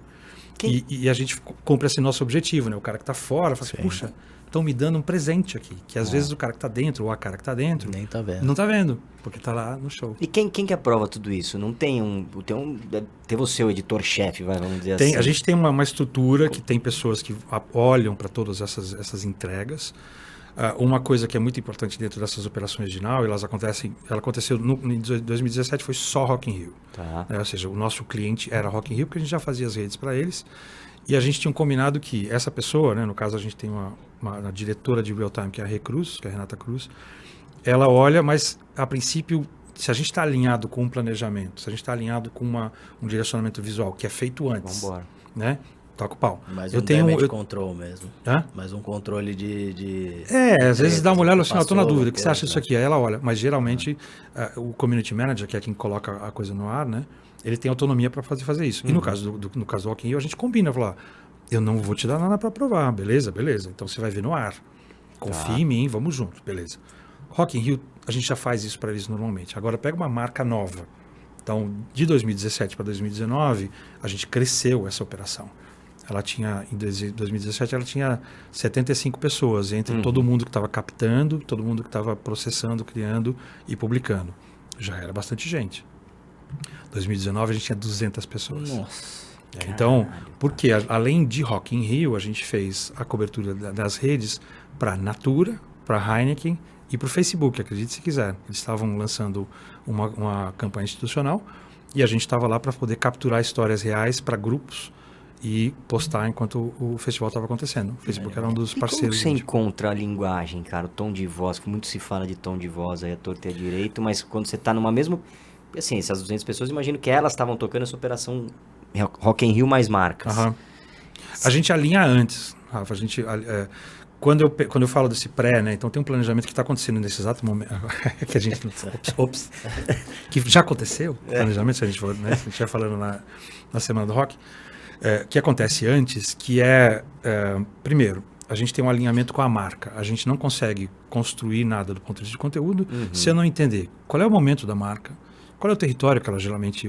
E a gente cumpre esse nosso objetivo, né? O cara que está fora fala assim, puxa, estão me dando um presente aqui, que às vezes o cara que está dentro, ou a cara que está dentro, nem tá vendo. não está vendo, porque está lá no show. E quem que aprova tudo isso? Não tem tem você, o editor-chefe, vamos dizer assim. A gente tem uma estrutura que tem pessoas que olham para todas essas entregas. Uma coisa que é muito importante dentro dessas operações de Now, ela aconteceu em 2017, foi só Rock in Rio. Tá. Ou seja, o nosso cliente era Rock in Rio, porque a gente já fazia as redes para eles. E a gente tinha um combinado que essa pessoa, né, no caso a gente tem uma diretora de real time, que é a Recruz, que é a Renata Cruz, ela olha, mas a princípio, se a gente está alinhado com um planejamento, se a gente está alinhado com um direcionamento visual que é feito antes, né? Toca o pau. Mais um damage control mesmo. Mais um controle de às vezes dá uma olhada assim, eu estou na dúvida, o que você acha disso aqui? Aí ela olha, mas geralmente o community manager, que é quem coloca a coisa no ar, né? Ele tem autonomia para fazer isso. E no caso do Rock in Rio, a gente combina, falar, eu não vou te dar nada para provar, beleza? Então você vai ver no ar. Confia em mim, vamos juntos, beleza. Rock in Rio, a gente já faz isso para eles normalmente. Agora pega uma marca nova. Então, de 2017 para 2019, a gente cresceu essa operação. Ela tinha, em 2017, ela tinha 75 pessoas, entre todo mundo que estava captando, todo mundo que estava processando, criando e publicando. Já era bastante gente. 2019, a gente tinha 200 pessoas. Nossa. Então, porque além de Rock in Rio, a gente fez a cobertura das redes para Natura, para Heineken e para o Facebook, acredite se quiser. Eles estavam lançando uma campanha institucional e a gente estava lá para poder capturar histórias reais para grupos e postar enquanto o festival estava acontecendo. O Facebook era um dos parceiros. E como você encontra a linguagem, cara, o tom de voz, que muito se fala de tom de voz aí, a torta e a direito, mas quando você está numa mesma... Assim, essas 200 pessoas, imagino que elas estavam tocando essa operação Rock in Rio mais marcas. A gente alinha antes, Rafa. A gente, quando eu falo desse pré, né? Então tem um planejamento que está acontecendo nesse exato momento. Que a gente... Ops. Que já aconteceu, o planejamento, se a gente estiver falando na Semana do Rock. Que acontece antes, que primeiro, a gente tem um alinhamento com a marca. A gente não consegue construir nada do ponto de vista de conteúdo se eu não entender qual é o momento da marca, qual é o território que ela geralmente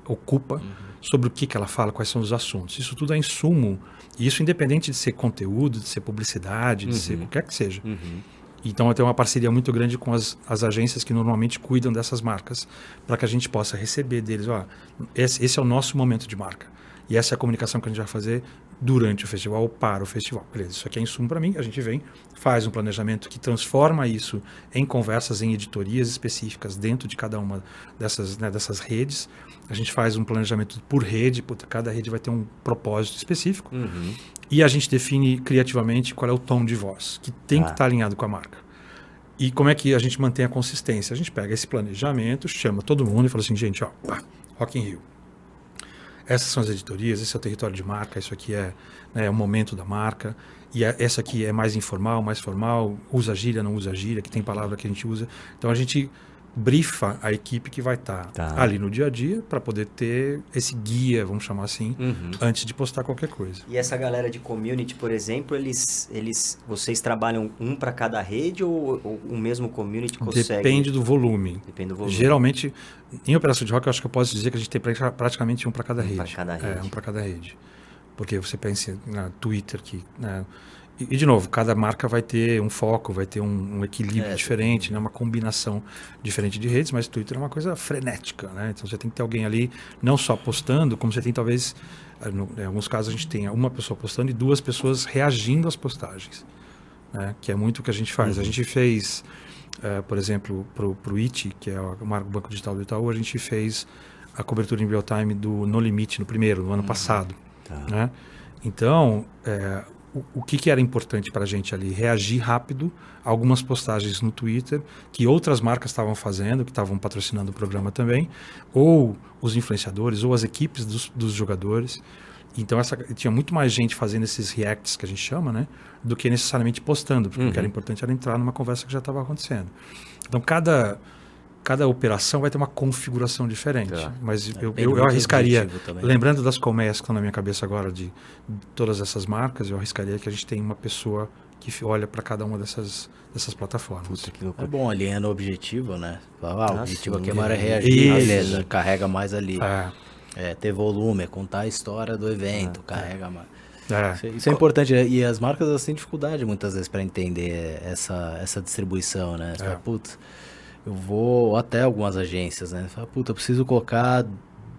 ocupa, sobre o que ela fala, quais são os assuntos. Isso tudo é insumo, e isso independente de ser conteúdo, de ser publicidade, de ser qualquer que seja. Então eu tenho uma parceria muito grande com as agências que normalmente cuidam dessas marcas, para que a gente possa receber deles, esse é o nosso momento de marca. E essa é a comunicação que a gente vai fazer durante o festival ou para o festival. Beleza, isso aqui é insumo para mim, a gente vem, faz um planejamento que transforma isso em conversas, em editorias específicas dentro de cada uma dessas redes. A gente faz um planejamento por rede, cada rede vai ter um propósito específico. E a gente define criativamente qual é o tom de voz, que tem que estar alinhado com a marca. E como é que a gente mantém a consistência? A gente pega esse planejamento, chama todo mundo e fala assim, gente, Rock in Rio. essas são as editorias, esse é o território de marca, isso aqui é, né, o momento da marca, e essa aqui é mais informal, mais formal, usa gíria, não usa gíria, que tem palavra que a gente usa. Então a gente brifa a equipe que vai estar ali no dia a dia para poder ter esse guia, vamos chamar assim, antes de postar qualquer coisa. E essa galera de community, por exemplo, vocês trabalham um para cada rede ou o mesmo community consegue? Depende do volume. Depende do volume. Geralmente, em operação de rock, eu acho que eu posso dizer que a gente tem praticamente um para cada rede. Para cada rede. Um para cada rede. Porque você pensa na Twitter, né? E, de novo, cada marca vai ter um foco, vai ter um equilíbrio diferente, né? Uma combinação diferente de redes, mas Twitter é uma coisa frenética, né? Então você tem que ter alguém ali, não só postando, como você tem talvez, em alguns casos a gente tem uma pessoa postando e 2 pessoas reagindo às postagens, né? Que é muito o que a gente faz. A gente fez, por exemplo, pro IT, que é o Banco Digital do Itaú, a gente fez a cobertura em real time do No Limite, no ano passado. Né? Então, o que era importante para a gente ali? Reagir rápido a algumas postagens no Twitter que outras marcas estavam fazendo, que estavam patrocinando o programa também, ou os influenciadores, ou as equipes dos jogadores. Então, tinha muito mais gente fazendo esses reacts, que a gente chama, né? Do que necessariamente postando, porque o que era importante era entrar numa conversa que já estava acontecendo. Então, cada operação vai ter uma configuração diferente. Mas eu arriscaria, lembrando das colmeias que estão na minha cabeça agora, de todas essas marcas, eu arriscaria que a gente tem uma pessoa que olha para cada uma dessas plataformas. É bom, alinhando o objetivo, né? O objetivo aqui é mais reagir, beleza, carrega mais ali. Ter volume, contar a história do evento, carrega mais. Isso é importante, e as marcas elas têm dificuldade muitas vezes para entender essa distribuição, né? Você fala, putz, eu vou até algumas agências, né? Fala, puta, eu preciso colocar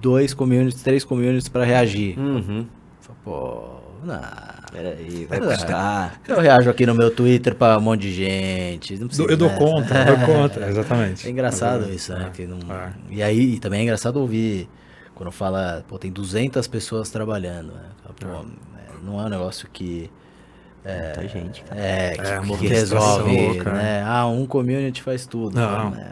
2 communities, 3 communities para reagir. Fala, pô, não. Peraí, vai custar. Eu reajo aqui no meu Twitter para um monte de gente. Não precisa, eu dou conta, exatamente. É engraçado isso, né? Que não... E aí também é engraçado ouvir quando fala, pô, tem 200 pessoas trabalhando. Né? Fala, pô, não é um negócio que... Muita gente, cara. Que resolve, né? Um community faz tudo. Não né?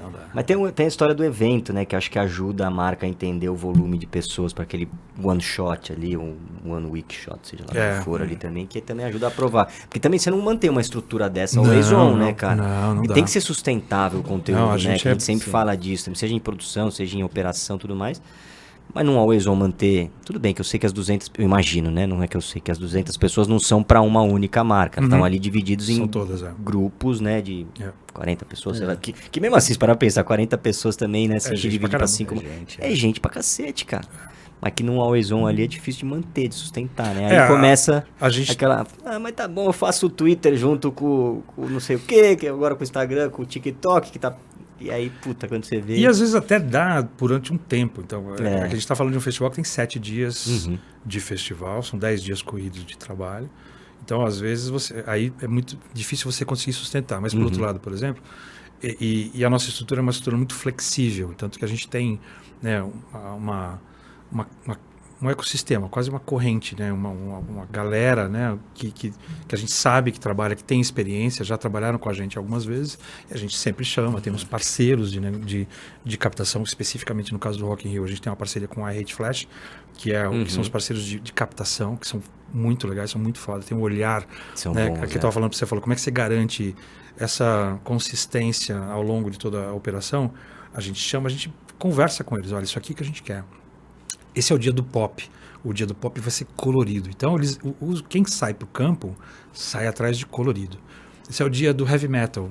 Não dá. Mas tem a história do evento, né? Que acho que ajuda a marca a entender o volume de pessoas para aquele one shot ali, um one week shot, seja lá o que for ali também, que também ajuda a provar. Porque também você não mantém uma estrutura dessa always on, né, cara? Não e dá. tem que ser sustentável o conteúdo, Não, né? Que a gente sempre fala disso, seja em produção, seja em operação e tudo mais. Mas não always on manter... Tudo bem que eu sei que as 200... Eu imagino, né? Não é que eu sei que as 200 pessoas não são para uma única marca. Estão ali divididos em grupos, né? De 40 pessoas, sei lá. Que mesmo assim, se parar pra pensar, 40 pessoas também, né? Se a gente divide para 5... É gente pra cacete, cara. Mas que num always on ali é difícil de manter, de sustentar, né? Aí começa aquela... mas tá bom, eu faço o Twitter junto com não sei o quê, que agora com o Instagram, com o TikTok, que tá... E aí, puta, quando você vê... E às vezes até dá durante um tempo. Então, a gente está falando de um festival que tem 7 dias de festival, são 10 dias corridos de trabalho. Então, às vezes, aí é muito difícil você conseguir sustentar. Mas, por outro lado, por exemplo, e a nossa estrutura é uma estrutura muito flexível. Tanto que a gente tem, né, um ecossistema, quase uma corrente, né? uma galera, né? que a gente sabe que trabalha, que tem experiência, já trabalharam com a gente algumas vezes, e a gente sempre chama, temos parceiros de captação, especificamente no caso do Rock in Rio, a gente tem uma parceria com a Hate Flash, que são os parceiros de captação, que são muito legais, são muito foda, tem um olhar, são né? bons, que eu estava falando para você, como é que você garante essa consistência ao longo de toda a operação? A gente conversa com eles, olha, isso aqui que a gente quer. Esse é o dia do pop. O dia do pop vai ser colorido. Então, quem sai pro campo, sai atrás de colorido. Esse é o dia do heavy metal.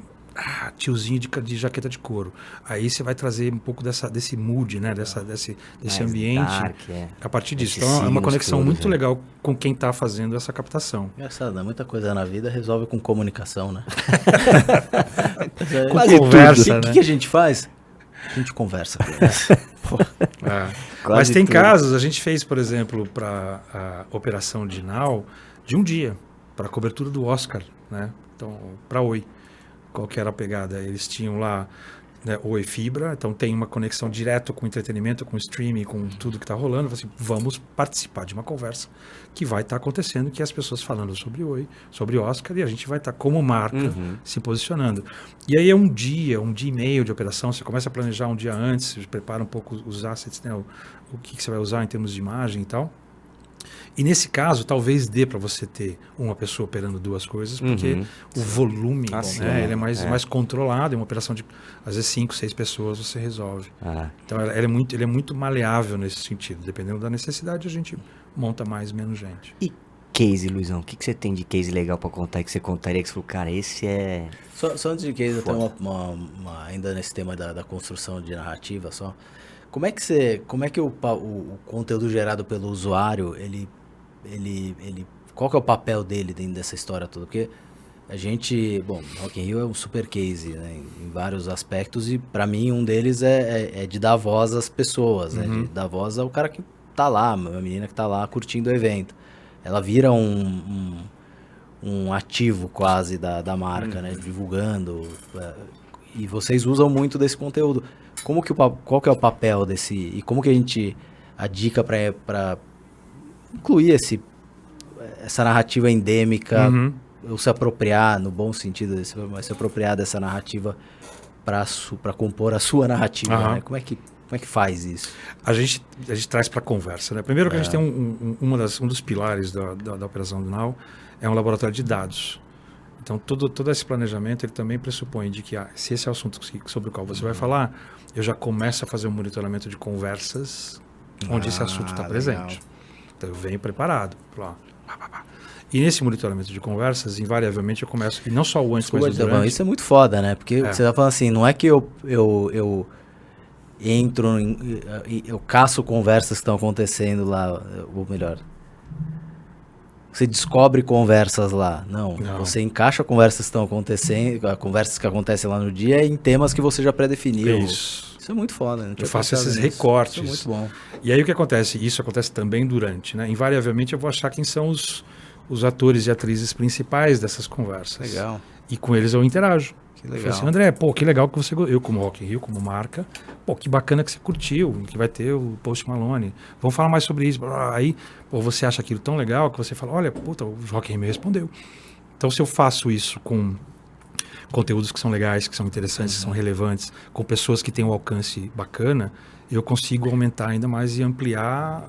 Tiozinho de jaqueta de couro. Aí você vai trazer um pouco desse mood, né? Desse ambiente. Dark, a partir disso. Então, é uma conexão muito legal com quem está fazendo essa captação. Engraçado, né? Muita coisa na vida resolve com comunicação, né? Quase conversa, né? O que a gente faz? A gente conversa com eles. Mas tem casos, a gente fez, por exemplo, para a operação de Now, de um dia, para a cobertura do Oscar, né? Então, para Oi. Qual que era a pegada? Eles tinham lá né, Oi Fibra, então tem uma conexão direta com o entretenimento, com o streaming, com tudo que está rolando. Assim, vamos participar de uma conversa que vai estar acontecendo, que é as pessoas falando sobre Oi, sobre Oscar, e a gente vai estar como marca se posicionando. E aí é um dia e meio de operação, você começa a planejar um dia antes, você prepara um pouco os assets, né, o que você vai usar em termos de imagem e tal. E nesse caso, talvez dê para você ter uma pessoa operando duas coisas, porque o volume, né, ele é mais controlado, é uma operação de, às vezes, 5, 6 pessoas você resolve. Então, ele é muito maleável nesse sentido. Dependendo da necessidade, a gente monta mais, menos gente. E case, Luizão? O que você tem de case legal para contar que você contaria que você falou, cara, esse é... Só antes de case, eu tenho ainda nesse tema da construção de narrativa só. Como é que o conteúdo gerado pelo usuário, qual que é o papel dele dentro dessa história toda? Porque a gente, Rock in Rio é um super case, né, em vários aspectos, e para mim um deles é de dar voz às pessoas, né, de dar voz ao cara que tá lá, uma menina que tá lá curtindo o evento. Ela vira um ativo quase da marca, né, divulgando, e vocês usam muito desse conteúdo. Qual que é o papel desse, e como que a dica para incluir essa narrativa endêmica, ou se apropriar, no bom sentido, mas se apropriar dessa narrativa para compor a sua narrativa, né? Como é que faz isso? A gente traz para a conversa, né? Primeiro que a gente tem um dos pilares da operação do Now é um laboratório de dados. Então, todo esse planejamento, ele também pressupõe de que, se esse é o assunto sobre o qual você vai falar, eu já começo a fazer um monitoramento de conversas onde esse assunto está presente. Então, eu venho preparado. E nesse monitoramento de conversas, invariavelmente, eu começo, e não só o antes, mas o durante. Isso é muito foda, né? Porque você tá falando assim, não é que eu entro, eu caço conversas que estão acontecendo lá, ou melhor... Você descobre conversas lá. Não. Você encaixa conversas que estão acontecendo, conversas que acontecem lá no dia em temas que você já predefiniu. Isso é muito foda. Né? Eu faço esses recortes. Isso é muito bom. E aí o que acontece? Isso acontece também durante, né? Invariavelmente eu vou achar quem são os atores e atrizes principais dessas conversas. Legal. E com eles eu interajo. Que legal. Eu falo assim, André, que legal que você... Eu como Rock in Rio, como marca, que bacana que você curtiu, que vai ter o Post Malone. Vamos falar mais sobre isso. Aí, você acha aquilo tão legal que você fala, olha, o Rock in Rio me respondeu. Então, se eu faço isso com conteúdos que são legais, que são interessantes, que são relevantes, com pessoas que têm um alcance bacana, eu consigo aumentar ainda mais e ampliar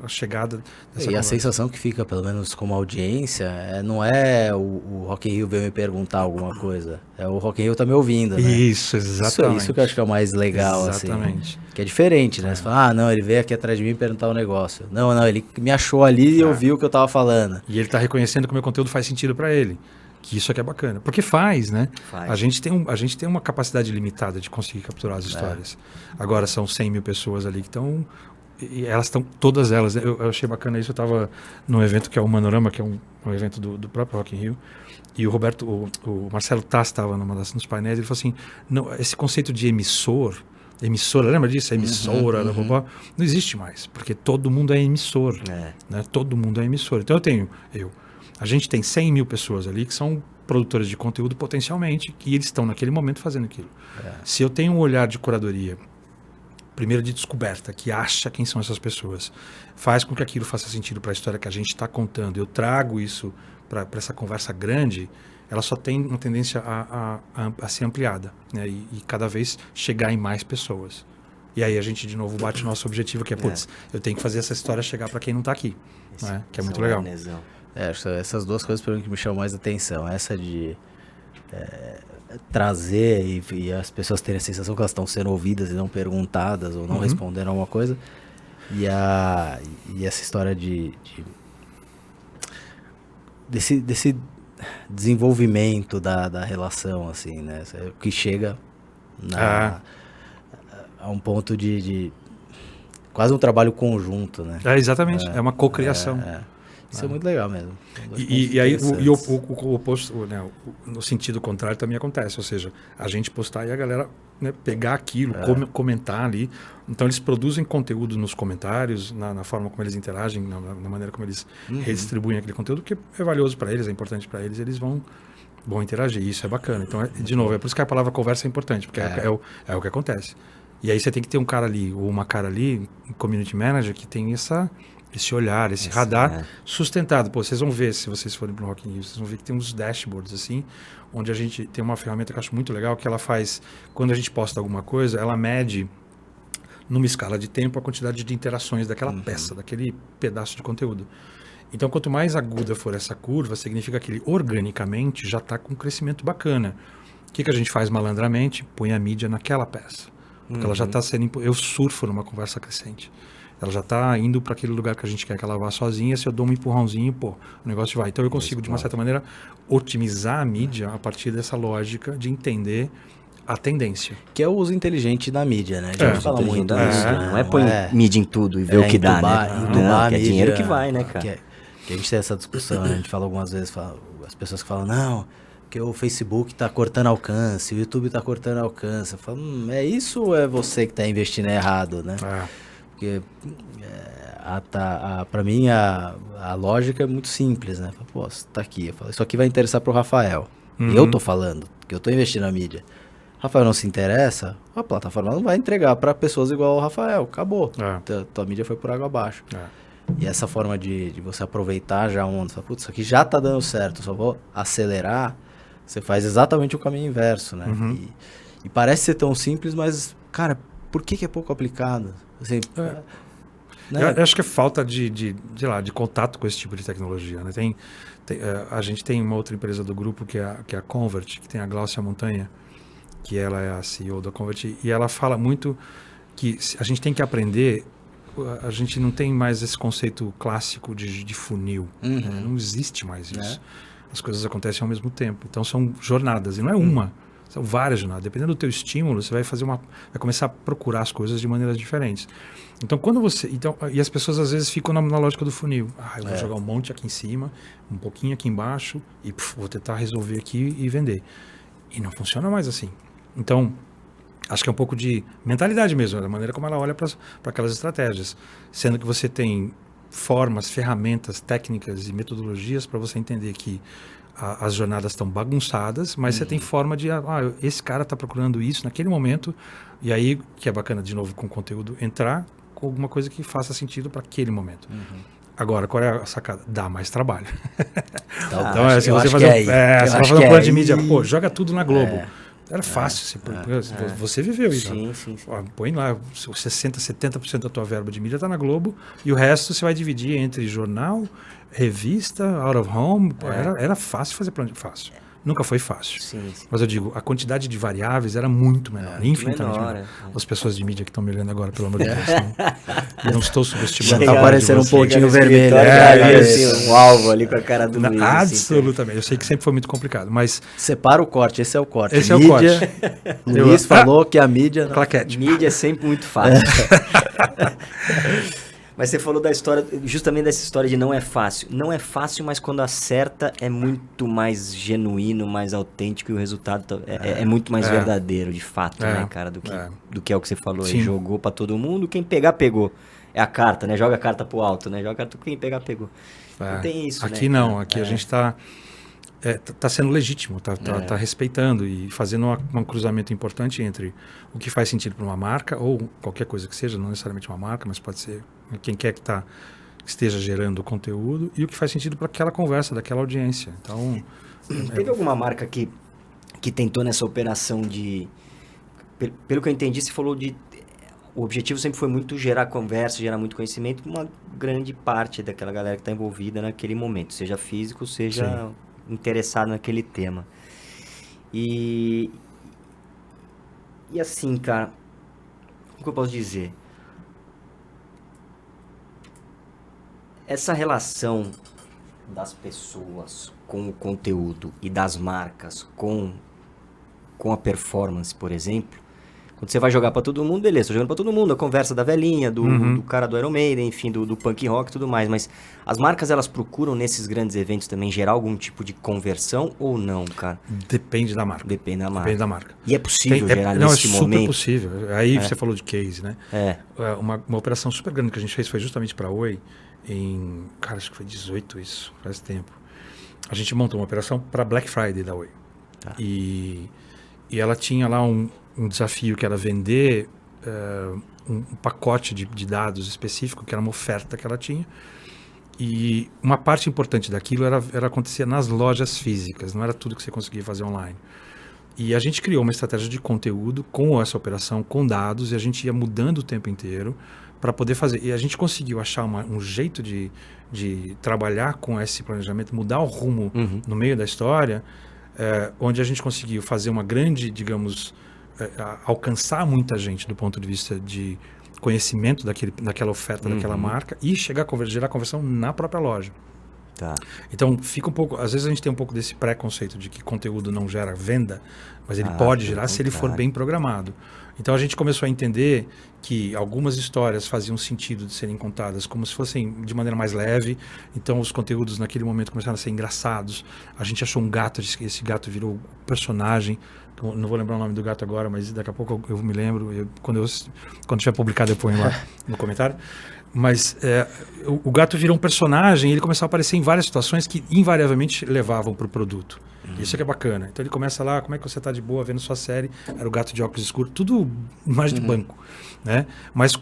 a chegada dessa conversa. A sensação que fica, pelo menos como audiência, não é o Rock in Rio veio me perguntar alguma coisa, é o Rock in Rio tá me ouvindo, né? Isso, exatamente. Isso que eu acho que é o mais legal, exatamente. Assim. Que é diferente, né? Você fala, não, ele veio aqui atrás de mim perguntar um negócio. Não, ele me achou ali e ouviu o que eu tava falando. E ele tá reconhecendo que o meu conteúdo faz sentido para ele. Que isso aqui é bacana. Porque faz, né? A gente tem uma capacidade limitada de conseguir capturar as histórias. Agora são 100 mil pessoas ali que estão... E elas estão, todas elas, eu achei bacana isso, eu estava num evento que é o Manorama, que é um evento do próprio Rock in Rio, e o Marcelo Tass estava nos painéis, ele falou assim, não, esse conceito de emissora, lembra disso? Emissora, não existe mais, porque todo mundo é emissor, né? Todo mundo é emissor. Então a gente tem 100 mil pessoas ali que são produtores de conteúdo potencialmente, e eles estão naquele momento fazendo aquilo. Se eu tenho um olhar de curadoria, primeiro de descoberta, que acha quem são essas pessoas, faz com que aquilo faça sentido para a história que a gente está contando, eu trago isso para essa conversa grande, ela só tem uma tendência a ser ampliada, né? E cada vez chegar em mais pessoas. E aí a gente de novo bate o nosso objetivo, que é, eu tenho que fazer essa história chegar para quem não está aqui, né? Que é muito legal. Essas duas coisas para mim que me chamam mais atenção, essa de... trazer e as pessoas terem a sensação que elas estão sendo ouvidas e não perguntadas ou não respondendo alguma coisa, e essa história desse desenvolvimento da relação, assim, né, que chega a um ponto de quase um trabalho conjunto, né? Exatamente, é uma cocriação. Isso é muito legal mesmo. E aí o oposto, né, no sentido contrário também acontece, ou seja, a gente postar e a galera, né, pegar aquilo, comentar ali. Então eles produzem conteúdo nos comentários, na forma como eles interagem, na maneira como eles redistribuem aquele conteúdo, que é valioso para eles, é importante para eles, eles vão Bom interagir, isso é bacana. Então, de novo, é por isso que a palavra conversa é importante, porque é o que acontece. E aí você tem que ter um cara ali, ou uma cara ali, um community manager, que tem esse olhar, esse radar sustentado. Pô, vocês vão ver, se vocês forem pro Rock in Rio, vocês vão ver que tem uns dashboards, assim, onde a gente tem uma ferramenta que eu acho muito legal, que ela faz, quando a gente posta alguma coisa, ela mede, numa escala de tempo, a quantidade de interações daquela peça, daquele pedaço de conteúdo. Então, quanto mais aguda for essa curva, significa que ele, organicamente, já está com um crescimento bacana. O que a gente faz malandramente? Põe a mídia naquela peça. Porque ela já está sendo... Eu surfo numa conversa crescente. Ela já está indo para aquele lugar que a gente quer que ela vá sozinha. Se eu dou um empurrãozinho, o negócio vai. Então, eu consigo, de uma certa maneira, otimizar a mídia a partir dessa lógica de entender a tendência. Que é o uso inteligente da mídia, né? A gente fala muito disso. Não é põe mídia em tudo e ver o que dá, né? Entubar que é dinheiro que vai, né, cara? Que a gente tem essa discussão, né? A gente fala algumas vezes, as pessoas que falam, não, porque o Facebook tá cortando alcance, o YouTube tá cortando alcance. Eu falo, é isso ou é você que tá investindo errado, né? Porque pra mim a lógica é muito simples, né? Pô, tá aqui, eu falo, isso aqui vai interessar pro Rafael. E eu tô falando, que eu tô investindo na mídia. Rafael não se interessa, a plataforma não vai entregar para pessoas igual ao Rafael, acabou. Tua mídia foi por água abaixo. E essa forma de você aproveitar já onda, você fala, putz, isso aqui já tá dando certo, só vou acelerar, você faz exatamente o caminho inverso, né? E parece ser tão simples, mas, cara, por que é pouco aplicado? Assim, né? Eu acho que é falta de contato com esse tipo de tecnologia, né? A gente tem uma outra empresa do grupo que é a Convert, que tem a Glaucia Montanha, que ela é a CEO da Convert, e ela fala muito que a gente tem que aprender, a gente não tem mais esse conceito clássico de funil, né? Não existe mais isso. As coisas acontecem ao mesmo tempo, então são jornadas, e não é uma, são várias jornadas. Dependendo do teu estímulo, você vai começar a procurar as coisas de maneiras diferentes. Então, e as pessoas às vezes ficam na lógica do funil. Eu vou jogar um monte aqui em cima, um pouquinho aqui embaixo, e vou tentar resolver aqui e vender. E não funciona mais assim. Então, acho que é um pouco de mentalidade mesmo, da maneira como ela olha para aquelas estratégias. Sendo que você tem formas, ferramentas, técnicas e metodologias para você entender que as jornadas estão bagunçadas, mas você tem forma de... esse cara está procurando isso naquele momento, e aí, que é bacana, de novo, com conteúdo, entrar com alguma coisa que faça sentido para aquele momento. Agora, qual é a sacada? Dá mais trabalho. Então, se você fazer um plano de mídia, joga tudo na Globo. Era fácil, você viveu isso. Sim. Põe lá, 60%, 70% da tua verba de mídia está na Globo, e o resto você vai dividir entre jornal, revista, out of home. Era fácil fazer plano de... Fácil. Nunca foi fácil. Sim. Mas eu digo, a quantidade de variáveis era muito menor, infinitamente menor. As pessoas de mídia que estão me olhando agora, pelo amor de Deus. Eu não estou subestimando. Já está aparecendo um pontinho vermelho. Um alvo ali com a cara do Luiz. Absolutamente. Eu sei que sempre foi muito complicado, mas... Separa o corte, esse é o corte. Esse mídia, é o corte. Luiz falou que a mídia... Claquete. Mídia é sempre muito fácil. Mas você falou da história, justamente dessa história de não é fácil. Não é fácil, mas quando acerta é muito mais genuíno, mais autêntico, e o resultado é muito mais verdadeiro, de fato, né, cara, do que é o que você falou aí. Jogou pra todo mundo, quem pegar, pegou. É a carta, né? Joga a carta pro alto, né? Joga a carta, quem pegar, pegou. Não tem isso, aqui né? Não, aqui a gente tá sendo legítimo, tá respeitando e fazendo um cruzamento importante entre o que faz sentido para uma marca ou qualquer coisa que seja, não necessariamente uma marca, mas pode ser quem quer que esteja gerando o conteúdo, e o que faz sentido para aquela conversa, daquela audiência. Então, teve alguma marca que tentou nessa operação de... Pelo que eu entendi, você falou de... O objetivo sempre foi muito gerar conversa, gerar muito conhecimento com uma grande parte daquela galera que está envolvida naquele momento, seja físico, seja... interessado naquele tema. E assim, cara, o que eu posso dizer? Essa relação das pessoas com o conteúdo e das marcas com a performance, por exemplo, quando você vai jogar pra todo mundo, beleza, tô jogando pra todo mundo, a conversa da velhinha, do cara do Iron Maiden, enfim, do punk rock e tudo mais, mas as marcas, elas procuram nesses grandes eventos também gerar algum tipo de conversão ou não, cara? Depende da marca. Depende da marca. E é possível gerar nesse momento? Não, é super possível. Aí você falou de case, né? Uma operação super grande que a gente fez foi justamente pra Oi, acho que foi 18 isso, faz tempo. a gente montou uma operação para Black Friday da Oi. Tá. E ela tinha lá um desafio que era vender um pacote de dados específico, que era uma oferta que ela tinha. E uma parte importante daquilo era acontecer nas lojas físicas, não era tudo que você conseguia fazer online. E a gente criou uma estratégia de conteúdo com essa operação, com dados, e a gente ia mudando o tempo inteiro para poder fazer. E a gente conseguiu achar um jeito de trabalhar com esse planejamento, mudar o rumo no meio da história, onde a gente conseguiu fazer uma grande, digamos, alcançar muita gente do ponto de vista de conhecimento daquela oferta, daquela marca, e gerar conversão na própria loja. Tá. Então, fica um pouco... Às vezes a gente tem um pouco desse preconceito de que conteúdo não gera venda, mas ele pode gerar se ele for bem programado. Então, a gente começou a entender que algumas histórias faziam sentido de serem contadas como se fossem de maneira mais leve. Então, os conteúdos naquele momento começaram a ser engraçados. A gente achou um gato, esse gato virou personagem. Não vou lembrar o nome do gato agora, mas daqui a pouco eu me lembro. Quando tiver publicado, eu ponho lá no comentário. Mas o gato virou um personagem e ele começou a aparecer em várias situações que invariavelmente levavam para o produto. Isso é que é bacana. Então ele começa lá, como é que você está de boa vendo sua série? Era o gato de óculos escuros, tudo imagem de banco. Né? Mas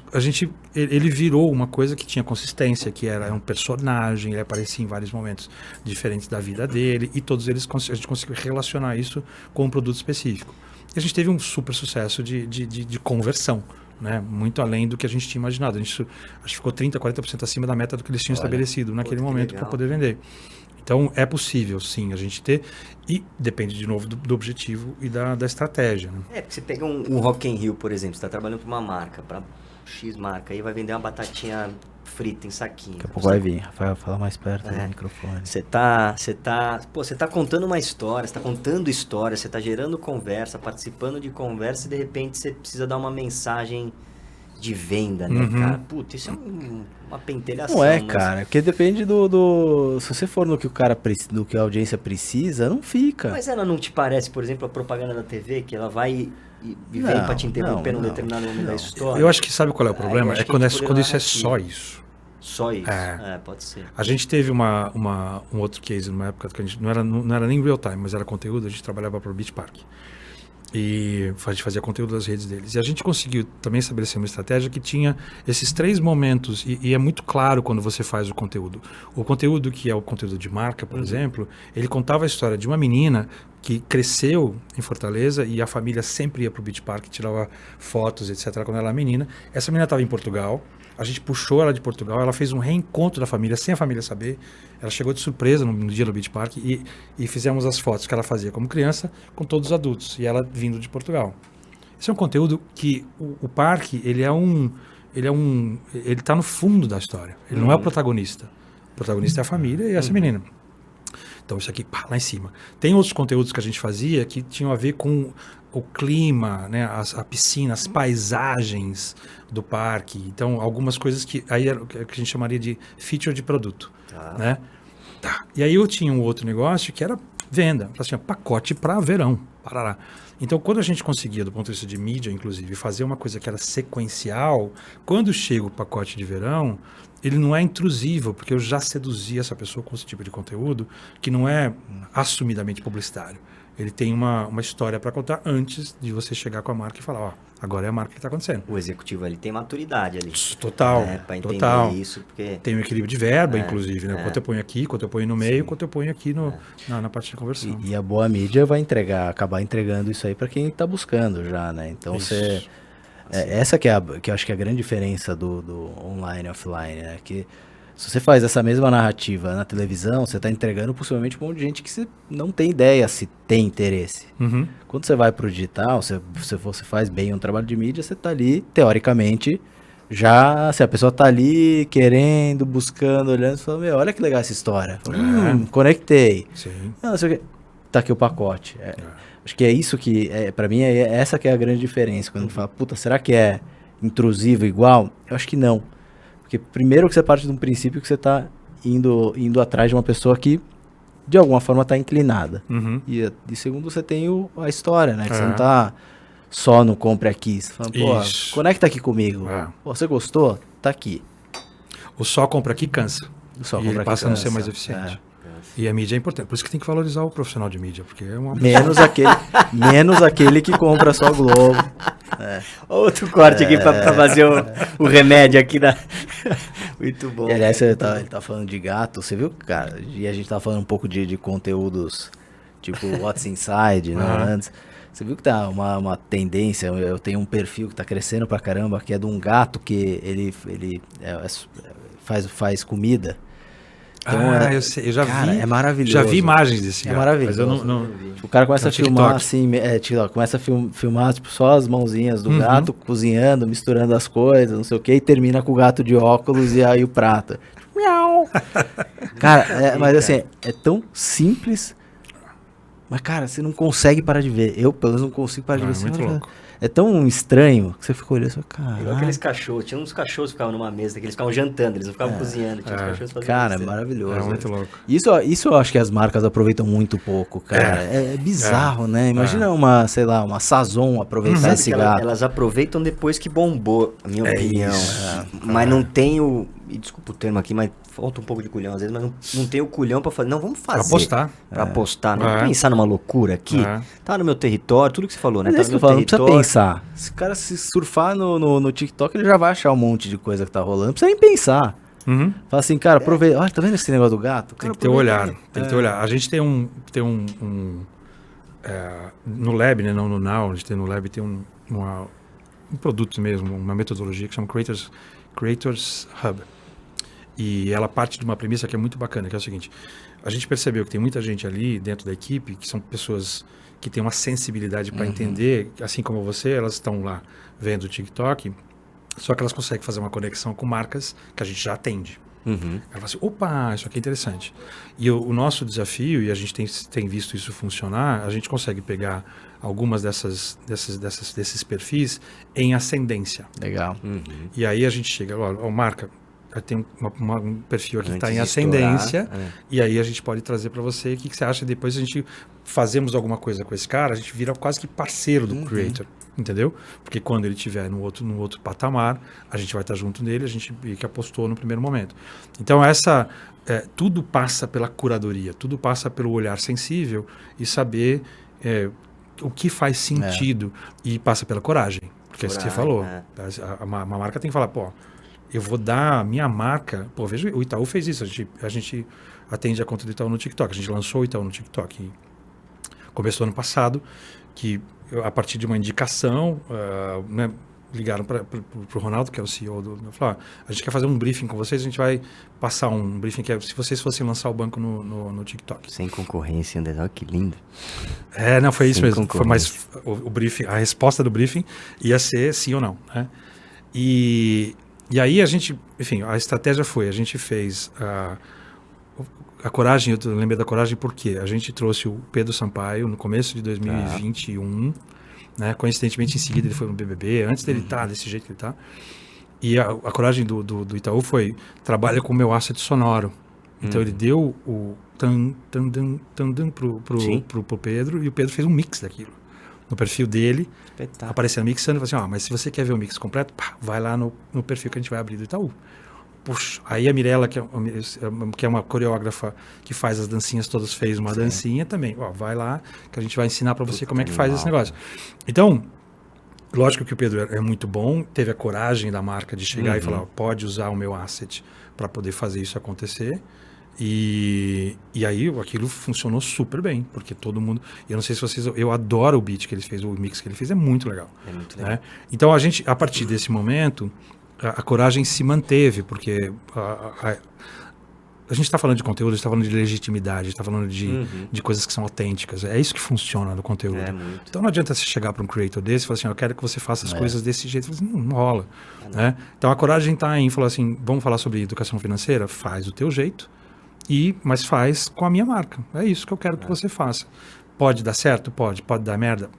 ele virou uma coisa que tinha consistência, que era um personagem, ele aparecia em vários momentos diferentes da vida dele, e todos eles a gente conseguiu relacionar isso com um produto específico. E a gente teve um super sucesso de conversão. Né? Muito além do que a gente tinha imaginado. Acho que ficou 30%, 40% acima da meta do que eles tinham estabelecido naquele momento para poder vender. Então, é possível, sim, a gente ter, e depende, de novo, do objetivo e da estratégia. Né? Porque você pega um Rock in Rio, por exemplo, você está trabalhando para uma marca, para X marca, aí vai vender uma batatinha frita em saquinho. Daqui a pouco vai vir, Rafael, fala mais perto do microfone. Você tá contando uma história, você tá contando história, você tá gerando conversa, participando de conversa, e de repente você precisa dar uma mensagem de venda, né, cara? Puta, isso é uma pentelhação. Não é, cara, porque depende do... Se você for no que do que a audiência precisa, não fica. Mas ela não te parece, por exemplo, a propaganda da TV, que ela vai e vem pra te interromper num determinado momento da história? Eu acho que sabe qual é o problema? É quando isso é só isso. Só isso? Pode ser. A gente teve um outro case numa época que a gente não era nem real time, mas era conteúdo. A gente trabalhava para o Beach Park. E a gente fazia conteúdo das redes deles. E a gente conseguiu também estabelecer uma estratégia que tinha esses 3 momentos. E é muito claro quando você faz o conteúdo. O conteúdo que é o conteúdo de marca, por exemplo, ele contava a história de uma menina que cresceu em Fortaleza e a família sempre ia para o Beach Park, tirava fotos, etc. Quando ela era menina. Essa menina estava em Portugal. A gente puxou ela de Portugal, ela fez um reencontro da família, sem a família saber. Ela chegou de surpresa no dia do Beach Park e fizemos as fotos que ela fazia como criança com todos os adultos, e ela vindo de Portugal. Esse é um conteúdo que o parque, ele está no fundo da história. Ele não é o protagonista. O protagonista é a família e essa menina. Então isso aqui, lá em cima. Tem outros conteúdos que a gente fazia que tinham a ver com o clima, né, a piscina, as paisagens do parque. Então, algumas coisas que aí era o que a gente chamaria de feature de produto. Né? E aí eu tinha um outro negócio que era venda. Assim, pacote para verão. Parará. Então, quando a gente conseguia, do ponto de vista de mídia, inclusive, fazer uma coisa que era sequencial, quando chega o pacote de verão, ele não é intrusivo, porque eu já seduzia essa pessoa com esse tipo de conteúdo, que não é assumidamente publicitário. Ele tem uma história para contar antes de você chegar com a marca e falar, ó, agora é a marca que está acontecendo. O executivo ali tem maturidade ali. Total, para entender isso, porque... Tem um equilíbrio de verba, inclusive, né? Quanto eu ponho aqui, quanto eu ponho no meio, quanto eu ponho aqui na parte de conversão. E a boa mídia vai acabar entregando isso aí para quem está buscando já, né? Então essa que eu acho que é a grande diferença do online e offline, né? Que se você faz essa mesma narrativa na televisão, você está entregando possivelmente um monte de gente que você não tem ideia se tem interesse. Quando você vai para o digital, se você faz bem um trabalho de mídia, você está ali, teoricamente, já, se a pessoa está ali querendo, buscando, olhando, você fala, olha que legal essa história. Conectei. Sim. Não sei o que. Tá aqui o pacote. Acho que é isso que, para mim, essa que é a grande diferença. Quando a gente fala, puta, será que é intrusivo igual? Eu acho que não. Porque primeiro que você parte de um princípio que você está indo atrás de uma pessoa que, de alguma forma, está inclinada. E segundo, você tem a história, né? Que você não está só no compre aqui. Você fala, pô, conecta aqui comigo. Pô, você gostou? Tá aqui. O só compra aqui cansa. O só e compra ele aqui passa a não cansa. ser mais eficiente. E a mídia é importante. Por isso que tem que valorizar o profissional de mídia, porque é uma... Menos aquele que compra só Globo. Outro corte aqui pra fazer o remédio aqui da... Muito bom. E, aliás, ele tá falando de gato, você viu, cara? E a gente tá falando um pouco de conteúdos tipo What's Inside, né? Antes. Você viu que tá uma tendência, eu tenho um perfil que tá crescendo pra caramba, que é de um gato que ele faz comida. Então, eu sei, eu já cara, vi. é maravilhoso. Já vi imagens desse gato. Maravilhoso. Mas eu não... O cara começa a filmar TikTok. assim, começa a filmar tipo, só as mãozinhas do gato, cozinhando, misturando as coisas, não sei o que, e termina com o gato de óculos e aí o prato. Miau! Cara, mas assim, é tão simples, mas cara, você não consegue parar de ver. Eu, pelo menos, não consigo parar de ver. É muito louco. É tão estranho que você fica olhando e fala, cara. Igual aqueles cachorros. Tinha uns cachorros que ficavam numa mesa, que eles ficavam jantando, eles não ficavam cozinhando. Tinha uns cachorros fazendo Cara, é isso. maravilhoso. É muito louco. Isso eu acho que as marcas aproveitam muito pouco, cara. É bizarro, né? Imagina uma, sei lá, uma Sazon aproveitar Sabe esse que gato. elas aproveitam depois que bombou, a minha opinião. Mas não tem o... E desculpa o termo aqui, mas falta um pouco de culhão às vezes, mas não tem o culhão pra fazer. Não, vamos fazer. Apostar. Pra apostar. Não pensar numa loucura aqui. Tá no meu território, tudo que você falou, né? Mas Tá é isso que no eu falo, meu não precisa território. pensar. Se o cara se surfar no TikTok, ele já vai achar um monte de coisa que tá rolando. Não precisa nem pensar. Fala assim, cara, aproveita. Olha, tá vendo esse negócio do gato? Tem Cara, que ter olhar. aproveita. Tem que ter olhar. A gente tem no Lab, né? Não no Now, a gente tem no Lab tem um produto mesmo, uma metodologia que chama Creators Hub. E ela parte de uma premissa que é muito bacana, que é o seguinte: a gente percebeu que tem muita gente ali dentro da equipe que são pessoas que têm uma sensibilidade para entender, assim como você, elas estão lá vendo o TikTok, só que elas conseguem fazer uma conexão com marcas que a gente já atende. Ela fala assim, opa, isso aqui é interessante. E o nosso desafio, e a gente tem visto isso funcionar, a gente consegue pegar algumas desses perfis em ascendência. Legal. E aí a gente chega, ó, marca, tem um perfil aqui que está Antes em de estourar, ascendência, e aí a gente pode trazer para você o que você acha. Depois a gente fazemos alguma coisa com esse cara, a gente vira quase que parceiro do creator, entendeu? Porque quando ele estiver no outro patamar, a gente vai estar junto dele, a gente que apostou no primeiro momento. Então tudo passa pela curadoria, tudo passa pelo olhar sensível e saber o que faz sentido, e passa pela coragem, porque é isso que você falou. Uma marca tem que falar, pô, eu vou dar a minha marca. Pô, veja, o Itaú fez isso. A gente atende a conta do Itaú no TikTok. A gente lançou o Itaú no TikTok. Começou ano passado, que a partir de uma indicação, né, ligaram para o Ronaldo, que é o CEO do... Falaram, a gente quer fazer um briefing com vocês, a gente vai passar um briefing que é se vocês fossem lançar o banco no TikTok. Sem concorrência, André. Olha que lindo. Não, foi isso Sem mesmo. Foi mais o briefing, a resposta do briefing ia ser sim ou não, né? E aí a gente, enfim, a estratégia foi, a gente fez a Coragem, eu lembrei da Coragem porque a gente trouxe o Pedro Sampaio no começo de 2021, né? Coincidentemente em seguida ele foi no BBB, antes dele estar desse jeito que ele está. E a Coragem do Itaú foi, trabalha com o meu asset sonoro. Então ele deu o tan pro Pedro, e o Pedro fez um mix daquilo. No perfil dele, aparecendo mixando, e falou assim, mas se você quer ver o mix completo, vai lá no perfil que a gente vai abrir do Itaú. Puxa, aí a Mirella, que é uma coreógrafa que faz as dancinhas todas, fez uma dancinha também. Vai lá que a gente vai ensinar para você como é que faz esse negócio. Então, lógico que o Pedro é muito bom, teve a coragem da marca de chegar e falar, pode usar o meu asset para poder fazer isso acontecer. E aí aquilo funcionou super bem, porque todo mundo... Eu não sei se vocês... Eu adoro o beat que ele fez, o mix que ele fez, é muito legal. É muito legal. Né? Então a partir desse momento, a coragem se manteve, porque a gente está falando de conteúdo, a gente está falando de legitimidade, a gente está falando de coisas que são autênticas. É isso que funciona no conteúdo. Então não adianta você chegar para um creator desse e falar assim, eu quero que você faça as coisas desse jeito. Você fala assim, não rola. Né? Então a coragem está em falar assim, vamos falar sobre educação financeira? Faz do teu jeito. Mas faz com a minha marca. É isso que eu quero que você faça. Pode dar certo? Pode. Pode dar merda?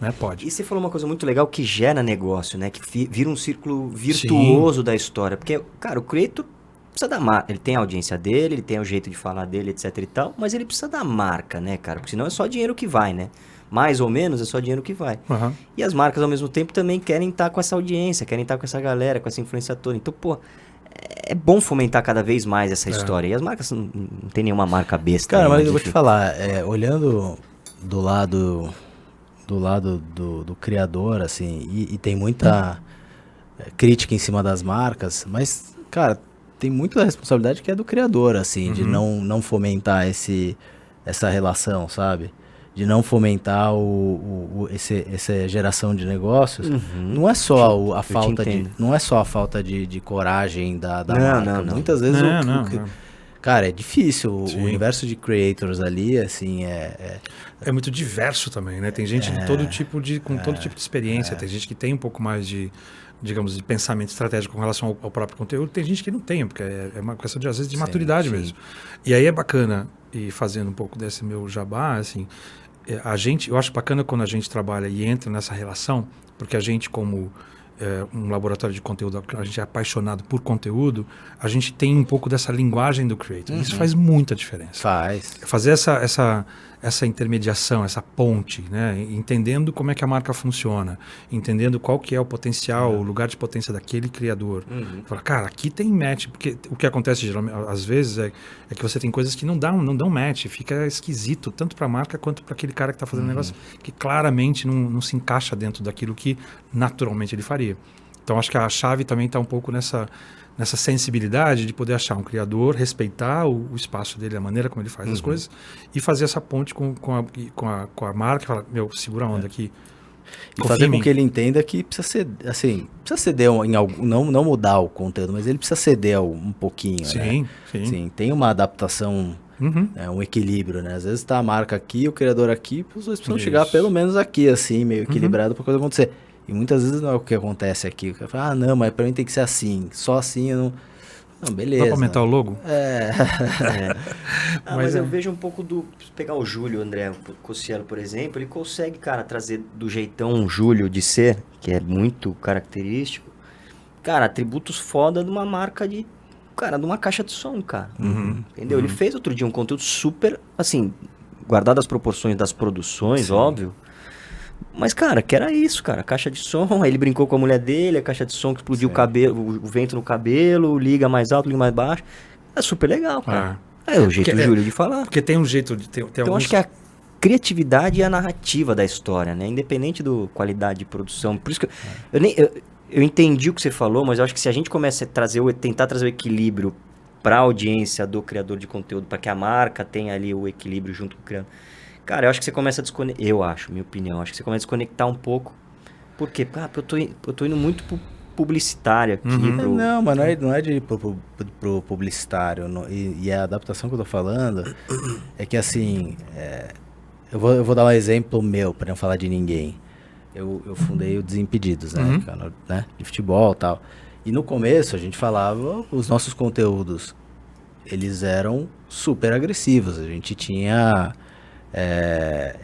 Né? Pode. E você falou uma coisa muito legal que gera negócio, né? Que vira um círculo virtuoso da história. Porque, cara, o creator precisa da marca. Ele tem a audiência dele, ele tem o jeito de falar dele, etc e tal. Mas ele precisa da marca, né, cara? Porque senão é só dinheiro que vai, né? Mais ou menos é só dinheiro que vai. E as marcas, ao mesmo tempo, também querem estar com essa audiência, querem estar com essa galera, com essa influência toda. Então, pô... é bom fomentar cada vez mais essa história. E as marcas não tem nenhuma marca besta. Cara, né, mas eu vou te falar, olhando do lado do criador, assim, e tem muita crítica em cima das marcas, mas, cara, tem muita responsabilidade que é do criador, assim, de não fomentar essa relação, sabe? De não fomentar essa geração de negócios. Não é só a falta de coragem da marca. Não. Muitas vezes Não. cara, é difícil. Sim. O universo de creators ali, assim, É muito diverso também, né? Tem gente de todo tipo com todo tipo de experiência. Tem gente que tem um pouco mais de, digamos, de pensamento estratégico com relação ao próprio conteúdo. Tem gente que não tem, porque é uma questão, às vezes, de maturidade mesmo. E aí é bacana, e fazendo um pouco desse meu jabá, assim, eu acho bacana quando a gente trabalha e entra nessa relação, porque a gente, como um laboratório de conteúdo, a gente é apaixonado por conteúdo, a gente tem um pouco dessa linguagem do creator. Isso faz muita diferença. faz. Fazer essa intermediação, essa ponte, né? Entendendo como é que a marca funciona, entendendo qual que é o potencial, o lugar de potência daquele criador. Fala, cara, aqui tem match, porque o que acontece geralmente, às vezes é que você tem coisas que não dão match, fica esquisito, tanto para a marca quanto para aquele cara que está fazendo um negócio que claramente não se encaixa dentro daquilo que naturalmente ele faria. Então acho que a chave também está um pouco nessa sensibilidade de poder achar um criador, respeitar o espaço dele, a maneira como ele faz as coisas, e fazer essa ponte com a marca e falar, segura a onda aqui. E fazer com que ele entenda que precisa ser, assim, ceder em algum, não mudar o conteúdo, mas ele precisa ceder um pouquinho, Sim, né? sim. Tem uma adaptação, um equilíbrio, né? Às vezes tá a marca aqui, o criador aqui, os dois precisam chegar pelo menos aqui, assim, meio equilibrado pra coisa acontecer. E muitas vezes não é o que acontece aqui. O cara fala, não, mas pra mim tem que ser assim. Só assim eu não... Não, beleza. Dá pra aumentar o logo? Mas eu vejo um pouco pegar o Júlio, André Cossielo, por exemplo, ele consegue, cara, trazer do jeitão Júlio de ser, que é muito característico, cara, atributos foda de uma marca de uma caixa de som, cara. Entendeu? Ele fez outro dia um conteúdo super, assim, guardado as proporções das produções, óbvio. Mas, cara, que era isso, cara. Caixa de som, aí ele brincou com a mulher dele, a caixa de som que explodiu o cabelo, o vento no cabelo, liga mais alto, liga mais baixo. É super legal, cara. É o jeito do Júlio de falar. Porque tem um jeito de ter Então, acho que é a criatividade e a narrativa da história, né? Independente da qualidade de produção. Por isso que eu entendi o que você falou, mas eu acho que se a gente começa a tentar trazer o equilíbrio para a audiência do criador de conteúdo, para que a marca tenha ali o equilíbrio junto com o criador. Cara, eu acho que você começa a desconectar. Eu acho, minha opinião. Acho que você começa a desconectar um pouco. Por quê? Porque eu tô indo muito pro publicitário aqui. Não, mas não é de ir pro publicitário. E a adaptação que eu tô falando é que, assim, eu vou dar um exemplo meu, para não falar de ninguém. Eu fundei o Desimpedidos, né? De futebol e tal. E no começo a gente falava, os nossos conteúdos, eles eram super agressivos. A gente tinha...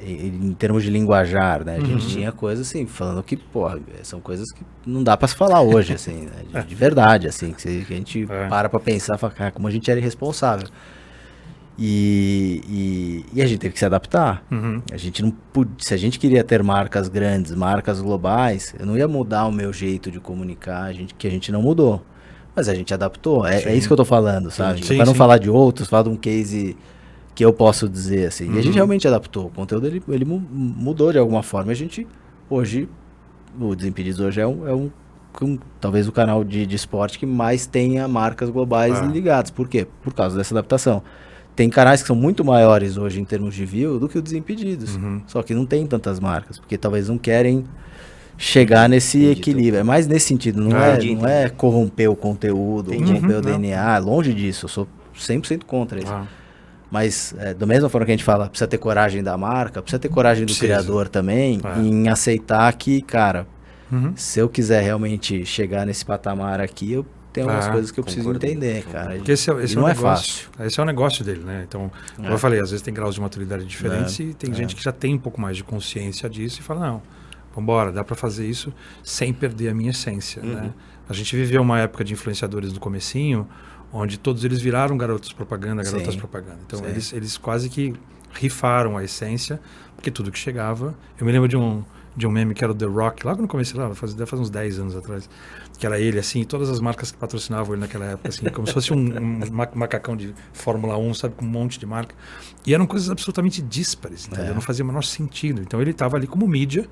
em termos de linguajar, né? A gente tinha coisas assim, falando que, porra, são coisas que não dá pra se falar hoje, assim, né? De verdade, assim, que a gente para pra pensar, fala, cara, como a gente era irresponsável. E a gente teve que se adaptar. A gente não se a gente queria ter marcas grandes, marcas globais, eu não ia mudar o meu jeito de comunicar, que a gente não mudou. Mas a gente adaptou, é isso que eu tô falando, sabe? Pra não falar de outros, falar de um case... que eu posso dizer, assim. E a gente realmente adaptou. O conteúdo, ele mudou de alguma forma. A gente, hoje, o Desimpedidos hoje talvez o canal de esporte que mais tenha marcas globais ligadas. Por quê? Por causa dessa adaptação. Tem canais que são muito maiores hoje em termos de view do que o Desimpedidos. Só que não tem tantas marcas, porque talvez não querem chegar nesse equilíbrio. É mais nesse sentido. Não é corromper o conteúdo, corromper o DNA. Longe disso. Eu sou 100% contra isso. Mas, da mesma forma que a gente fala, precisa ter coragem da marca, precisa ter coragem do criador também, em aceitar que, cara, se eu quiser realmente chegar nesse patamar aqui, eu tenho algumas coisas que eu preciso entender, cara. Porque esse não é é fácil. Esse é o negócio dele, né? Então, como eu falei, às vezes tem graus de maturidade diferentes e tem gente que já tem um pouco mais de consciência disso e fala, não, vambora, dá pra fazer isso sem perder a minha essência, né? A gente viveu uma época de influenciadores do comecinho, onde todos eles viraram garotas propaganda. Então, eles quase que rifaram a essência, porque tudo que chegava... Eu me lembro de um de um meme que era o The Rock, logo no começo, lá, deve fazer uns 10 anos atrás, que era ele, assim, todas as marcas que patrocinavam ele naquela época, assim, como se fosse um macacão de Fórmula 1, sabe, com um monte de marca. E eram coisas absolutamente díspares, entendeu? Não fazia o menor sentido. Então ele estava ali como mídia,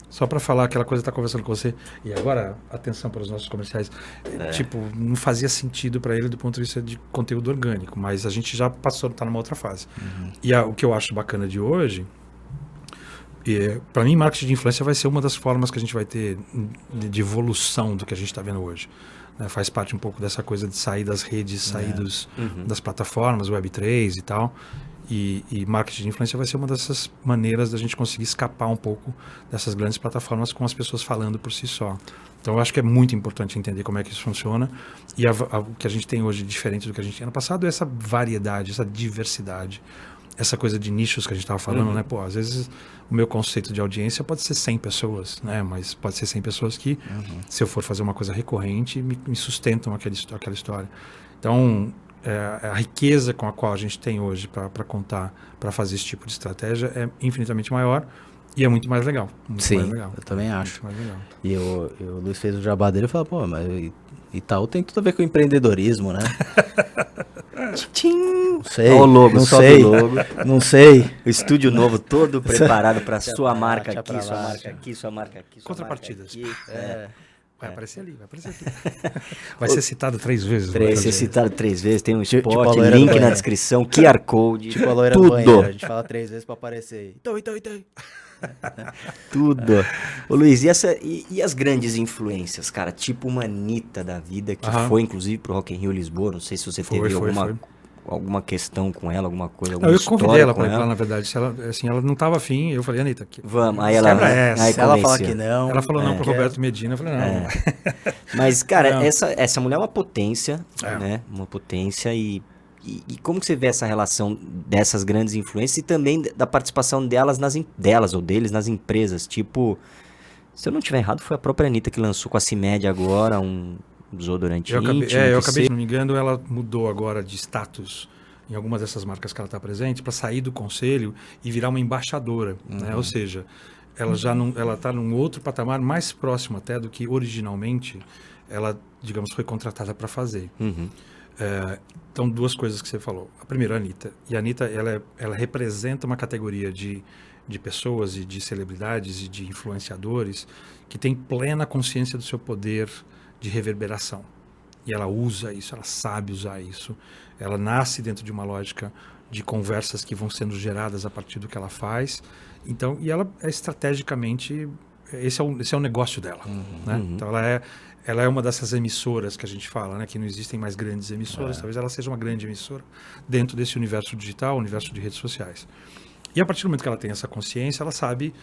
só para falar aquela coisa, tá conversando com você. E agora, atenção para os nossos comerciais. Tipo, não fazia sentido para ele do ponto de vista de conteúdo orgânico, mas a gente já passou, tá numa outra fase. E o que eu acho bacana de hoje, para mim, marketing de influência vai ser uma das formas que a gente vai ter de evolução do que a gente está vendo hoje. Né? Faz parte um pouco dessa coisa de sair das redes, sair das plataformas, Web3 e tal. E marketing de influência vai ser uma dessas maneiras da gente conseguir escapar um pouco dessas grandes plataformas com as pessoas falando por si só. Então eu acho que é muito importante entender como é que isso funciona. E o que a gente tem hoje diferente do que a gente tinha no passado é essa variedade, essa diversidade. Essa coisa de nichos que a gente estava falando, né? Pô, às vezes o meu conceito de audiência pode ser 100 pessoas, né? Mas pode ser 100 pessoas que, se eu for fazer uma coisa recorrente, me sustentam aquela história. Então, a riqueza com a qual a gente tem hoje para contar, para fazer esse tipo de estratégia é infinitamente maior e é muito mais legal. Sim, mais legal. eu também acho. Muito mais legal. E o Luiz fez o jabá dele e falou, pô, mas Itaú tem tudo a ver com empreendedorismo, né? Não sei, Ó o logo, não sobe sei, o logo. não sei. O estúdio novo todo preparado para Deixa sua pra lá, marca deixa aqui, pra sua lá. marca aqui, sua marca aqui, sua Contrapartidas. marca aqui. Vai aparecer ali, vai aparecer aqui. Vai ser citado 3 vezes. Vai ser citado 3 vezes, tem um Tipo spot, a loira do link na banheiro. descrição, QR Code, Tipo a loira do tudo, banheiro, a gente fala 3 vezes pra aparecer. Então. tudo. Ô Luiz, e as grandes influências, cara? Tipo uma Anitta da vida, que foi inclusive pro Rock in Rio Lisboa, não sei se você teve alguma questão com ela, alguma coisa, alguma Eu convidei história ela com para ir ela. lá, na verdade. Se ela, assim, ela não estava afim, eu falei, Anitta, vamos. Aí ela, aí Se ela falar convenceu. que não... ela falou não pro Roberto Medina, eu falei, não. Mas, cara, Não. essa mulher é uma potência, né? Uma potência e como que você vê essa relação dessas grandes influências e também da participação delas ou deles nas empresas? Tipo, se eu não estiver errado, foi a própria Anitta que lançou com a CIMED agora um desodorante íntimo. Eu acabei, se não me engano, ela mudou agora de status em algumas dessas marcas que ela está presente para sair do conselho e virar uma embaixadora, né? Ou seja, ela já não, ela está num outro patamar mais próximo até do que originalmente ela, digamos, foi contratada para fazer. Então, 2 coisas que você falou. A primeira, a Anitta. E a Anitta, ela representa uma categoria de pessoas e de celebridades e de influenciadores que tem plena consciência do seu poder de reverberação. E ela usa isso, ela sabe usar isso. Ela nasce dentro de uma lógica de conversas que vão sendo geradas a partir do que ela faz. Então, e ela é estrategicamente... Esse é o negócio dela. Né? Então, ela é uma dessas emissoras que a gente fala, né? Que não existem mais grandes emissoras. Talvez ela seja uma grande emissora dentro desse universo digital, universo de redes sociais. E a partir do momento que ela tem essa consciência, ela sabe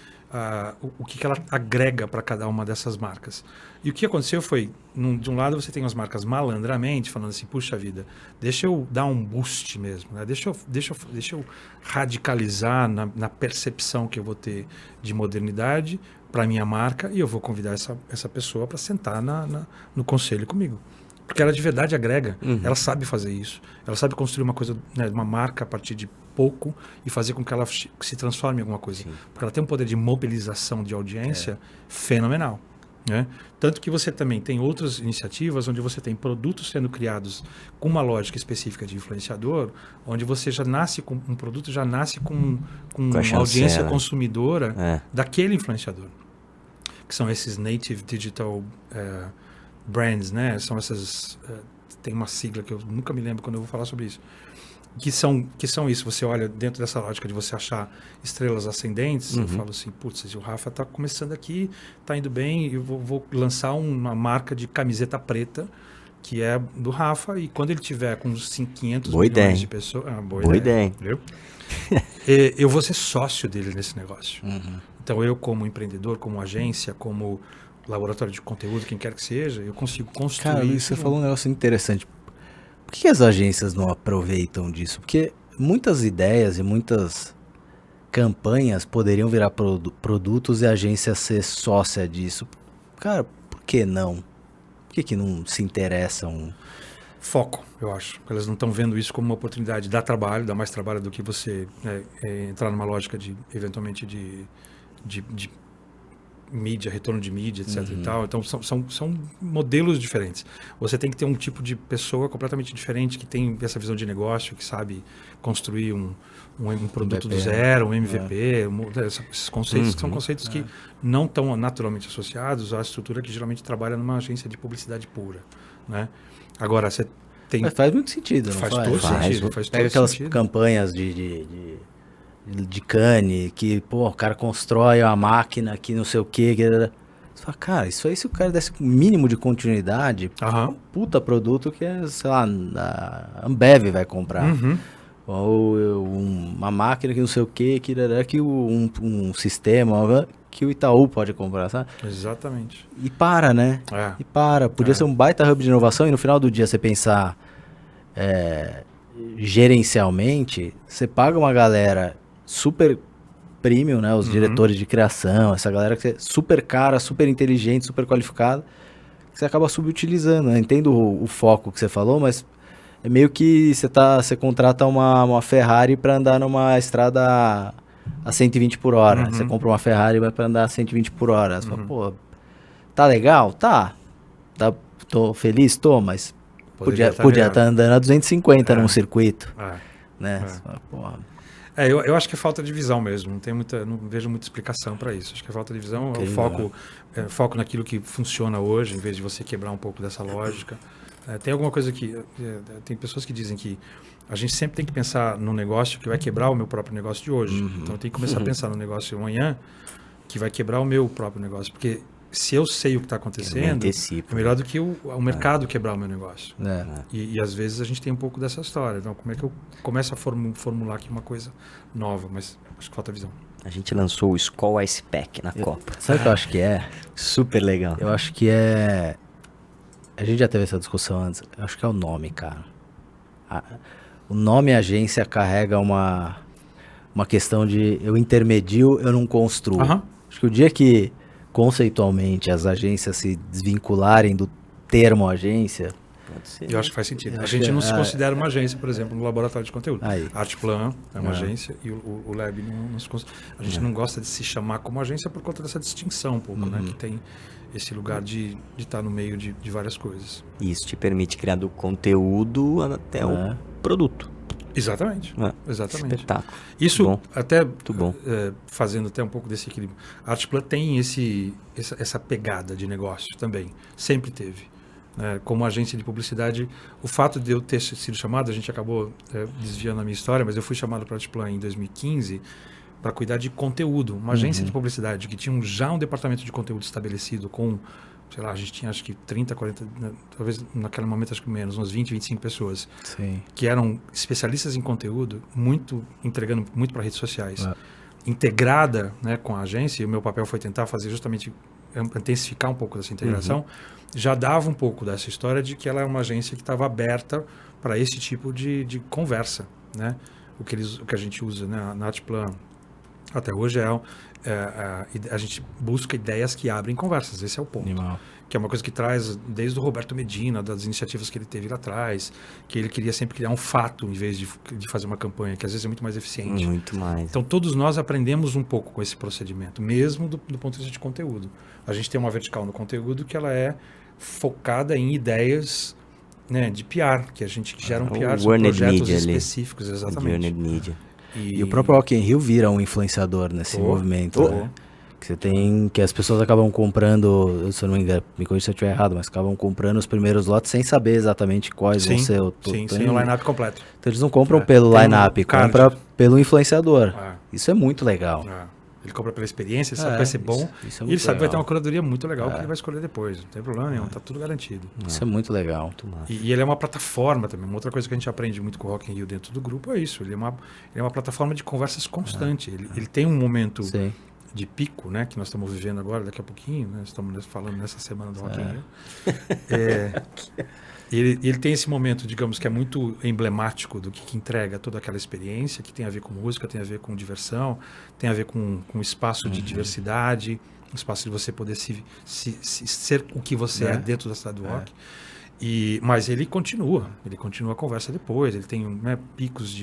o que ela agrega para cada uma dessas marcas. E o que aconteceu foi, de um lado você tem as marcas malandramente falando assim, puxa vida, deixa eu dar um boost mesmo, né? deixa eu radicalizar na percepção que eu vou ter de modernidade para minha marca e eu vou convidar essa pessoa para sentar no conselho comigo. Porque ela de verdade agrega, ela sabe fazer isso, ela sabe construir uma coisa, né, uma marca a partir de pouco e fazer com que ela se transforme em alguma coisa. Sim. Porque ela tem um poder de mobilização de audiência fenomenal. Né? Tanto que você também tem outras iniciativas onde você tem produtos sendo criados com uma lógica específica de influenciador, onde você já nasce com um produto, já nasce com uma audiência consumidora daquele influenciador. Que são esses native digital brands, né? São essas... tem uma sigla que eu nunca me lembro quando eu vou falar sobre isso. Que são isso, você olha dentro dessa lógica de você achar estrelas ascendentes, eu falo assim, putz, o Rafa está começando aqui, está indo bem, eu vou lançar uma marca de camiseta preta, que é do Rafa, e quando ele tiver com uns 500 milhões de pessoas... boa ideia. Viu? Eu vou ser sócio dele nesse negócio. Então eu, como empreendedor, como agência, como laboratório de conteúdo, quem quer que seja, eu consigo construir... Cara, Luiz, você falou um negócio interessante. Por que as agências não aproveitam disso? Porque muitas ideias e muitas campanhas poderiam virar produtos e a agência ser sócia disso. Cara, por que não? Por que não se interessam? Foco, eu acho. Elas não estão vendo isso como uma oportunidade. Dá trabalho, dá mais trabalho do que você entrar numa lógica de, eventualmente, de mídia, retorno de mídia, etc. e tal. Então, são modelos diferentes. Você tem que ter um tipo de pessoa completamente diferente, que tem essa visão de negócio, que sabe construir um produto do zero, um MVP, esses conceitos que são conceitos que não estão naturalmente associados à estrutura que geralmente trabalha numa agência de publicidade pura, né? Agora, você tem... Mas faz muito sentido, não Faz faz? todo Faz. sentido. Faz Pega todo aquelas sentido. campanhas de Cannes, que, pô, o cara constrói uma máquina que não sei o quê. Você fala, cara, isso aí, se o cara desse um mínimo de continuidade, Aham. um puta produto que, sei lá, a Ambev vai comprar. Uhum. Ou uma máquina que não sei o quê, que um sistema que o Itaú pode comprar, sabe? Exatamente. E para, né? É. E para. Podia ser um baita hub de inovação e no final do dia você pensar gerencialmente, você paga uma galera super premium, né? Os diretores de criação, essa galera que é super cara, super inteligente, super qualificada, que você acaba subutilizando, né? Entendo o foco que você falou, mas é meio que você contrata uma Ferrari para andar numa estrada a 120 por hora. Você compra uma Ferrari e vai para andar a 120 por hora. Você fala, pô, tá legal? Tá. Tô feliz? Tô, mas podia melhor. estar andando a 250 num circuito, É. né? Você fala, porra. Eu acho que é falta de visão mesmo. Não vejo muita explicação para isso. Acho que é falta de visão, é o foco naquilo que funciona hoje, em vez de você quebrar um pouco dessa lógica. Tem alguma coisa que... tem pessoas que dizem que a gente sempre tem que pensar no negócio que vai quebrar o meu próprio negócio de hoje. Então, eu tenho que começar a pensar no negócio de amanhã que vai quebrar o meu próprio negócio. Porque se eu sei o que está acontecendo, é melhor do que o mercado quebrar o meu negócio. E às vezes a gente tem um pouco dessa história. Então, como é que eu começo a formular aqui uma coisa nova? Mas acho que falta visão. A gente lançou o Skol Ice Pack na Copa. Sabe o que eu acho que é? Super legal. Eu acho que é... A gente já teve essa discussão antes. Eu acho que é o nome, cara. O nome agência carrega uma questão de eu intermedio, eu não construo. Acho que o dia que conceitualmente as agências se desvincularem do termo agência... Pode ser. Eu acho que faz sentido. A gente não se considera uma agência, por exemplo, no laboratório de conteúdo. Artplan é uma agência e o Lab não se considera. A gente não gosta de se chamar como agência por conta dessa distinção um pouco, né? Que tem esse lugar de estar no meio de várias coisas. Isso te permite criar do conteúdo até o produto. Exatamente. Exatamente. Espetáculo. Isso bom. até Muito bom. Fazendo até um pouco desse equilíbrio. A Artplan tem essa pegada de negócio também. Sempre teve. Como agência de publicidade, o fato de eu ter sido chamado, a gente acabou desviando a minha história, mas eu fui chamado para a Artplan em 2015 para cuidar de conteúdo. Uma agência de publicidade que tinha já um departamento de conteúdo estabelecido com, sei lá, a gente tinha acho que 30, 40, talvez naquele momento acho que menos, umas 20, 25 pessoas. Sim. Que eram especialistas em conteúdo, entregando muito para redes sociais. Integrada, né, com a agência, e o meu papel foi tentar fazer justamente intensificar um pouco dessa integração, já dava um pouco dessa história de que ela é uma agência que estava aberta para esse tipo de conversa, né? O que a gente usa, né, na Artplan até hoje a gente busca ideias que abrem conversas, esse é o ponto. Animal. Que é uma coisa que traz desde o Roberto Medina, das iniciativas que ele teve lá atrás, que ele queria sempre criar um fato em vez de fazer uma campanha, que às vezes é muito mais eficiente. Muito mais. Então todos nós aprendemos um pouco com esse procedimento, mesmo do ponto de vista de conteúdo. A gente tem uma vertical no conteúdo que ela é focada em ideias, né, de PR, que a gente gera um PR, são projetos específicos, exatamente. Media. E o próprio Rock in Rio vira um influenciador nesse movimento, né? Que as pessoas acabam comprando, se eu não me engano, me corrija se eu estiver errado, mas acabam comprando os primeiros lotes sem saber exatamente quais vão ser. Sem o line-up completo. Então eles não compram pelo line-up, compram pelo influenciador. Isso é muito legal. Ele compra pela experiência, ele sabe que vai ser bom. Isso é e ele sabe que vai ter uma curadoria muito legal que ele vai escolher depois. Não tem problema nenhum, tá tudo garantido. Isso é muito legal. E ele é uma plataforma também. Uma outra coisa que a gente aprende muito com o Rock in Rio dentro do grupo é isso. Ele é uma plataforma de conversas constante. Ele tem um momento de pico, né, que nós estamos vivendo agora, daqui a pouquinho, né, estamos falando nessa semana do Rock in Rio. Ele tem esse momento, digamos, que é muito emblemático do que entrega toda aquela experiência, que tem a ver com música, tem a ver com diversão, tem a ver com espaço de diversidade, um espaço de você poder ser o que você é dentro da cidade do rock. Mas ele continua a conversa depois, ele tem, né, picos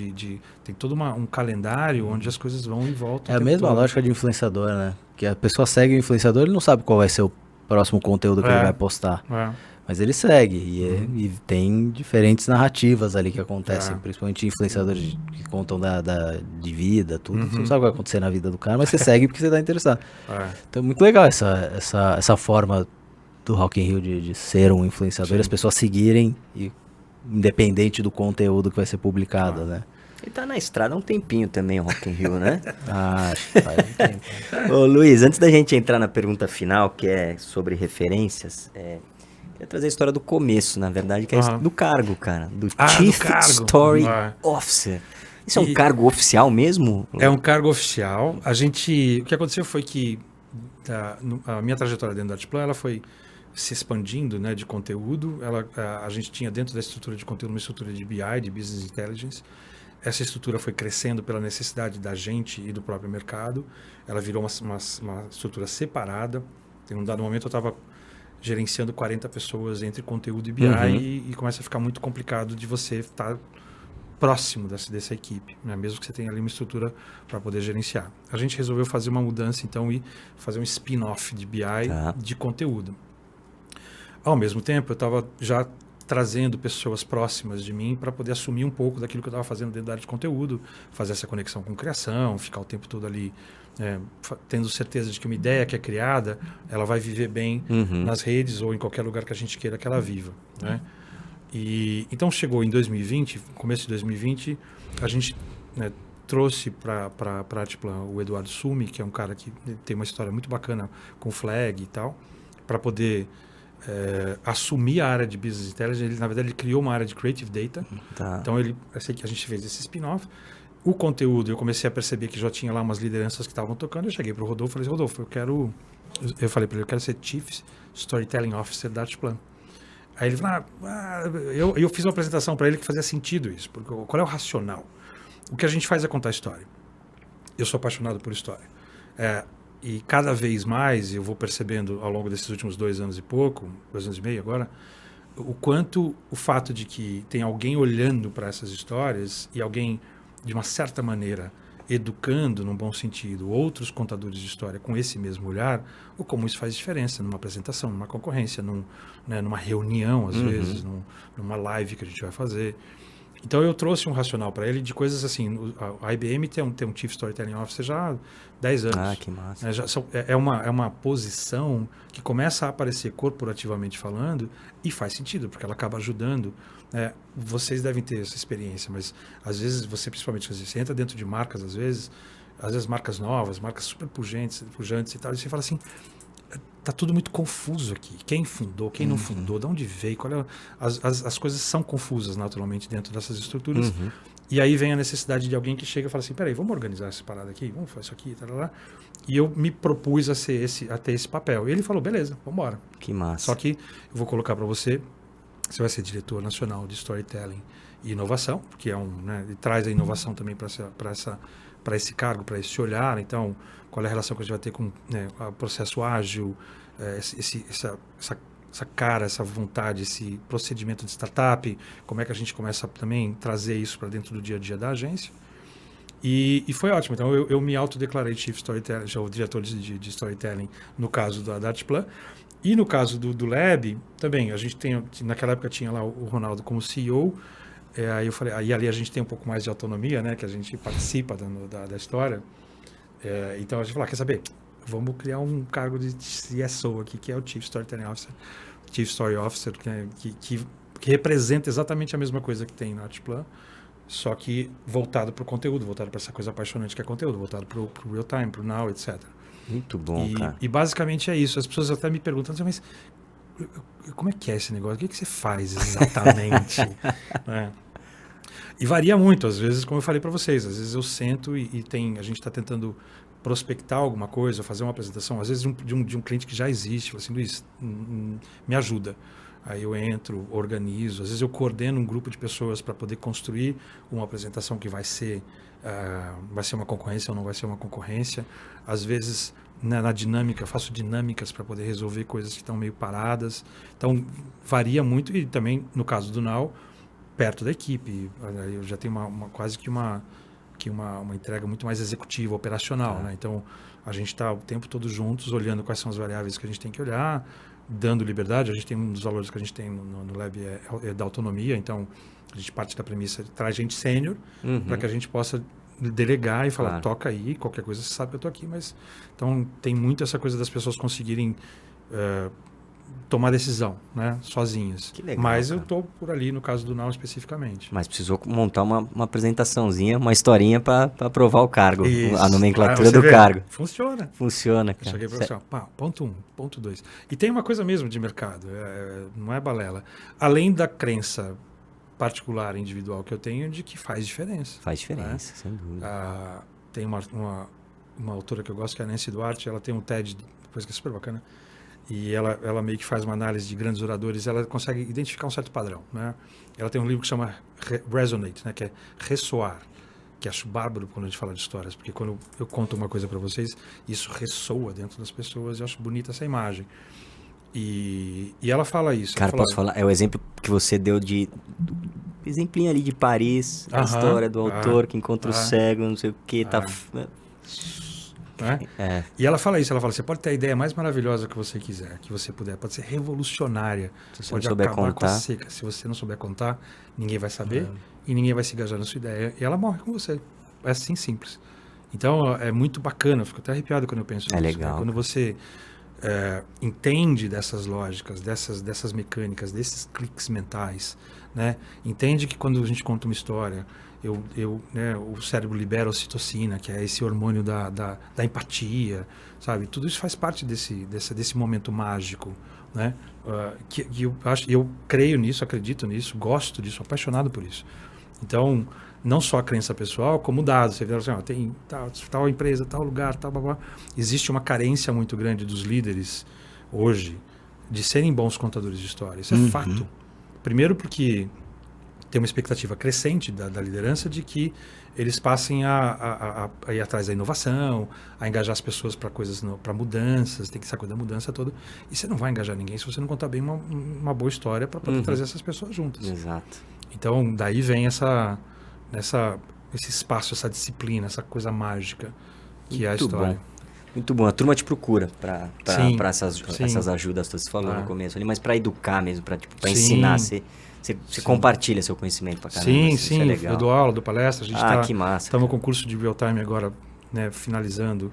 tem todo um calendário onde as coisas vão e voltam. É a mesma lógica de influenciador, né? Que a pessoa segue o influenciador, ele não sabe qual vai ser o próximo conteúdo que ele vai postar. Mas ele segue e tem diferentes narrativas ali que acontecem, principalmente influenciadores que contam de vida, tudo. Você não sabe o que vai acontecer na vida do cara, mas você segue porque você está interessado. Então é muito legal essa forma do Rock in Rio de ser um influenciador e as pessoas seguirem, independente do conteúdo que vai ser publicado, né? Ele tá na estrada há um tempinho também, o Rock in Rio, né? Acho que faz um tempo. Ô, Luiz, antes da gente entrar na pergunta final, que é sobre referências, queria trazer a história do começo, na verdade, que é do cargo, cara. Do Chief Story Officer. Isso é um cargo oficial mesmo? É um cargo oficial. O que aconteceu foi que a minha trajetória dentro da Artplan, ela foi se expandindo, né, de conteúdo. A gente tinha dentro da estrutura de conteúdo uma estrutura de BI, de Business Intelligence. Essa estrutura foi crescendo pela necessidade da gente e do próprio mercado. Ela virou uma estrutura separada. Em um dado momento eu estava gerenciando 40 pessoas entre conteúdo e BI e começa a ficar muito complicado de você estar próximo dessa equipe, né? Mesmo que você tenha ali uma estrutura para poder gerenciar. A gente resolveu fazer uma mudança então e fazer um spin-off de BI de conteúdo. Ao mesmo tempo eu estava já trazendo pessoas próximas de mim para poder assumir um pouco daquilo que eu estava fazendo dentro da área de conteúdo, fazer essa conexão com criação, ficar o tempo todo ali tendo certeza de que uma ideia que é criada, ela vai viver bem nas redes ou em qualquer lugar que a gente queira que ela viva, né? E então chegou em 2020, começo de 2020, a gente, né, trouxe para a Artplan o Eduardo Sumi, que é um cara que tem uma história muito bacana com Flag e tal, para poder assumir a área de Business Intelligence. Ele, na verdade, ele criou uma área de Creative Data. Então, eu sei que a gente fez esse spin-off. O conteúdo, eu comecei a perceber que já tinha lá umas lideranças que estavam tocando. Eu cheguei para o Rodolfo e falei, Rodolfo, eu falei para ele, eu quero ser Chief Storytelling Officer da Artplan. Aí ele falou, eu fiz uma apresentação para ele que fazia sentido isso, porque qual é o racional? O que a gente faz é contar história. Eu sou apaixonado por história. E cada vez mais eu vou percebendo ao longo desses últimos 2 anos e pouco, 2 anos e meio agora, o quanto o fato de que tem alguém olhando para essas histórias e alguém, de uma certa maneira, educando, num bom sentido, outros contadores de história com esse mesmo olhar, ou como isso faz diferença numa apresentação, numa concorrência, numa reunião, às vezes, numa live que a gente vai fazer. Então eu trouxe um racional para ele de coisas assim. A IBM tem um Chief Storytelling Officer já há 10 anos. Que massa. É uma posição que começa a aparecer corporativamente falando e faz sentido, porque ela acaba ajudando. Vocês devem ter essa experiência, mas às vezes principalmente, você entra dentro de marcas, às vezes marcas novas, marcas super pujantes e tal, e você fala assim, tá tudo muito confuso aqui. Quem fundou, quem não fundou, de onde veio, as coisas são confusas naturalmente dentro dessas estruturas. E aí vem a necessidade de alguém que chega e fala assim, peraí, vamos organizar essa parada aqui, vamos fazer isso aqui, tal. E eu me propus a ter esse papel. E ele falou, beleza, vamos embora. Que massa. Só que eu vou colocar para você vai ser diretor nacional de Storytelling e inovação, porque ele traz a inovação também para esse cargo, para esse olhar. Então, qual é a relação que a gente vai ter com o processo ágil, essa vontade, esse procedimento de startup, como é que a gente começa a também trazer isso para dentro do dia a dia da agência. E foi ótimo. Então, eu me autodeclarei Chief Storytelling, já o diretor de Storytelling, no caso da Artplan. E no caso do Lab, também, a gente naquela época tinha lá o Ronaldo como CEO, aí eu falei, aí ali a gente tem um pouco mais de autonomia, né, que a gente participa da história. Então a gente falou, quer saber, vamos criar um cargo de CSO aqui, que é o Chief Storytelling Officer, Chief Story Officer, que representa exatamente a mesma coisa que tem na Artplan, só que voltado para o conteúdo, voltado para essa coisa apaixonante que é conteúdo, voltado para o real time, para o now, etc. Muito bom, cara. E basicamente é isso. As pessoas até me perguntam, mas como é que é esse negócio? O que você faz exatamente? E varia muito, às vezes, como eu falei para vocês, às vezes eu sento a gente está tentando prospectar alguma coisa, fazer uma apresentação, às vezes de um cliente que já existe, falo assim, Luiz, me ajuda. Aí eu entro, organizo. Às vezes eu coordeno um grupo de pessoas para poder construir uma apresentação que vai ser uma concorrência ou não vai ser uma concorrência. Às vezes, na dinâmica, eu faço dinâmicas para poder resolver coisas que estão meio paradas. Então, varia muito. E também, no caso do Now, perto da equipe. Eu já tenho quase que uma entrega muito mais executiva, operacional. Né? Então, a gente está o tempo todo juntos, olhando quais são as variáveis que a gente tem que olhar, dando liberdade. A gente tem um dos valores que a gente tem no Lab é da autonomia. Então, a gente parte da premissa de traz gente sênior para que a gente possa delegar e falar, toca aí, qualquer coisa você sabe que eu estou aqui. Mas, então, tem muito essa coisa das pessoas conseguirem tomar decisão, né, sozinhas. Que legal, mas cara. eu estou por ali, no caso do Now especificamente. Mas precisou montar uma apresentaçãozinha, uma historinha para provar o cargo, Isso. a nomenclatura Você do vê, cargo. Funciona. Funciona, Eu cara. cheguei para você, ponto 1, ponto 2. E tem uma coisa mesmo de mercado, não é balela. Além da crença particular, individual que eu tenho, de que faz diferença. Faz diferença, sem dúvida. Tem uma autora que eu gosto, que é a Nancy Duarte, ela tem um TED, depois que é super bacana, e ela meio que faz uma análise de grandes oradores, ela consegue identificar um certo padrão. Né? Ela tem um livro que chama Resonate, né? Que é ressoar, que acho bárbaro quando a gente fala de histórias, porque quando eu conto uma coisa para vocês, isso ressoa dentro das pessoas, e eu acho bonita essa imagem. E ela fala isso. Cara, posso falar? É o exemplo que você deu exemplinho ali de Paris, a história do autor que encontra o cego, não sei o que, né? E ela fala isso, ela fala, você pode ter a ideia mais maravilhosa que você quiser, que você puder, pode ser revolucionária, se você pode não souber acabar contar, com a seca. Se você não souber contar, ninguém vai saber e ninguém vai se engajar na sua ideia, e ela morre com você. É assim simples. Então é muito bacana, eu fico até arrepiado quando eu penso nisso. Legal. Quando você entende dessas lógicas, dessas mecânicas, desses cliques mentais, né? Entende que quando a gente conta uma história, né, o cérebro libera ocitocina, que é esse hormônio da empatia, sabe? Tudo isso faz parte desse momento mágico, né? Que eu creio nisso, acredito nisso, gosto disso, apaixonado por isso. Então, não só a crença pessoal, como dados. Você vê assim, tem tal empresa, tal lugar, tal blá, blá. Existe uma carência muito grande dos líderes hoje de serem bons contadores de história. Isso é fato. Primeiro porque tem uma expectativa crescente da liderança de que eles passem a ir atrás da inovação, a engajar as pessoas para coisas, para mudanças, tem que essa coisa da mudança toda. E você não vai engajar ninguém se você não contar bem uma boa história para poder trazer essas pessoas juntas. Exato. Então, daí vem esse espaço, essa disciplina, essa coisa mágica que é a história. Muito bom. A turma te procura para essas ajudas que você falou no começo ali, mas para educar mesmo, para ensinar. Você compartilha seu conhecimento para caramba. Sim. É legal. Eu dou aula, dou palestra. A gente que massa. Estamos com um curso de real time agora, né, finalizando,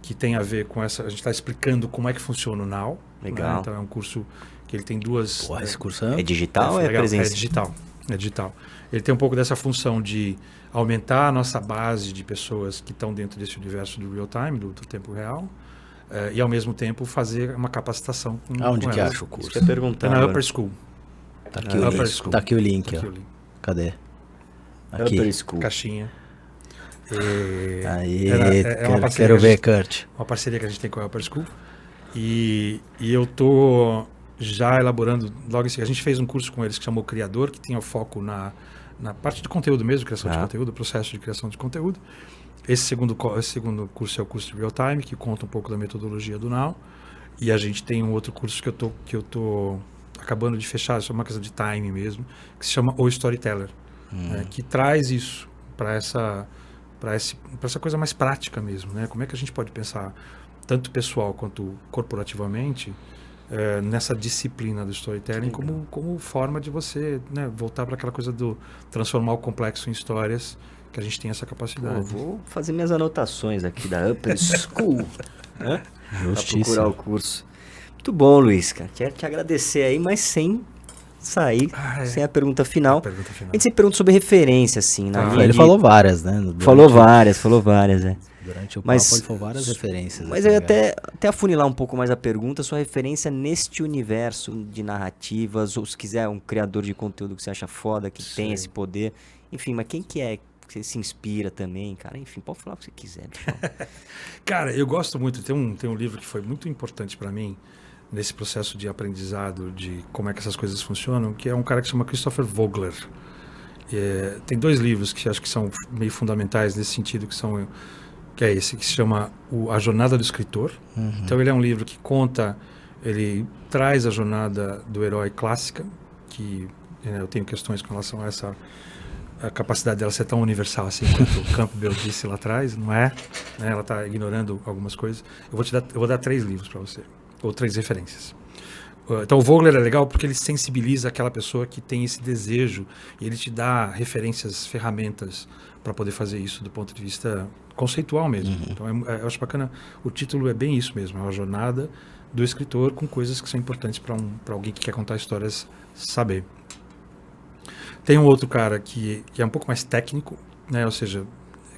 que tem a ver com essa. A gente está explicando como é que funciona o Now. Legal. Né? Então é um curso que ele tem duas. Esse curso é digital ou é presencial? É digital. Ele tem um pouco dessa função de aumentar a nossa base de pessoas que estão dentro desse universo do real time, do tempo real, e ao mesmo tempo fazer uma capacitação. Aonde que acha o curso? Isso que eu ia perguntar. É na Upper School. Tá aqui o link, ó. Cadê? Aqui. Upper School. Caixinha. Aí, é uma parceria quero ver, Kurt. Uma parceria que a gente tem com a Upper School. E eu tô já elaborando, logo assim, a gente fez um curso com eles que chamou Criador, que tinha o foco na parte de conteúdo mesmo, criação de conteúdo, processo de criação de conteúdo. Esse segundo curso é o curso de Real Time, que conta um pouco da metodologia do Now. E a gente tem um outro curso que eu tô acabando de fechar, isso é uma coisa de time mesmo, que se chama O Storyteller, né, que traz isso para essa coisa mais prática mesmo, né? Como é que a gente pode pensar, tanto pessoal quanto corporativamente, nessa disciplina do storytelling como forma de você, né, voltar para aquela coisa do transformar o complexo em histórias, que a gente tem essa capacidade. Pô, vou fazer minhas anotações aqui da Upper School, né? Para procurar o curso. Muito bom, Luiz, cara. Quero te agradecer aí, mas sem sair, sem a pergunta final. A gente sempre pergunta sobre referência, assim. Ele falou várias, né? Falou várias, é. Durante o papo ele falou várias referências. Mas eu até afunilar um pouco mais a pergunta, sua referência neste universo de narrativas, ou se quiser um criador de conteúdo que você acha foda, que tem esse poder. Enfim, mas quem que é que você se inspira também, cara? Enfim, pode falar o que você quiser, pessoal. Cara, eu gosto muito, tem um livro que foi muito importante para mim, nesse processo de aprendizado, de como é que essas coisas funcionam, que é um cara que se chama Christopher Vogler. Tem 2 livros que acho que são meio fundamentais nesse sentido, que é esse, que se chama A Jornada do Escritor. Então ele é um livro que ele traz a jornada do herói clássica, que eu tenho questões com relação a a capacidade dela ser tão universal assim quanto o Campbell disse lá atrás, não é? Né? Ela está ignorando algumas coisas. Eu vou dar 3 livros para você, ou 3 referências. Então o Vogler é legal porque ele sensibiliza aquela pessoa que tem esse desejo e ele te dá referências, ferramentas para poder fazer isso do ponto de vista conceitual mesmo. Então eu acho bacana, o título é bem isso mesmo, é uma jornada do escritor com coisas que são importantes para alguém que quer contar histórias saber. Tem um outro cara que é um pouco mais técnico, né? Ou seja,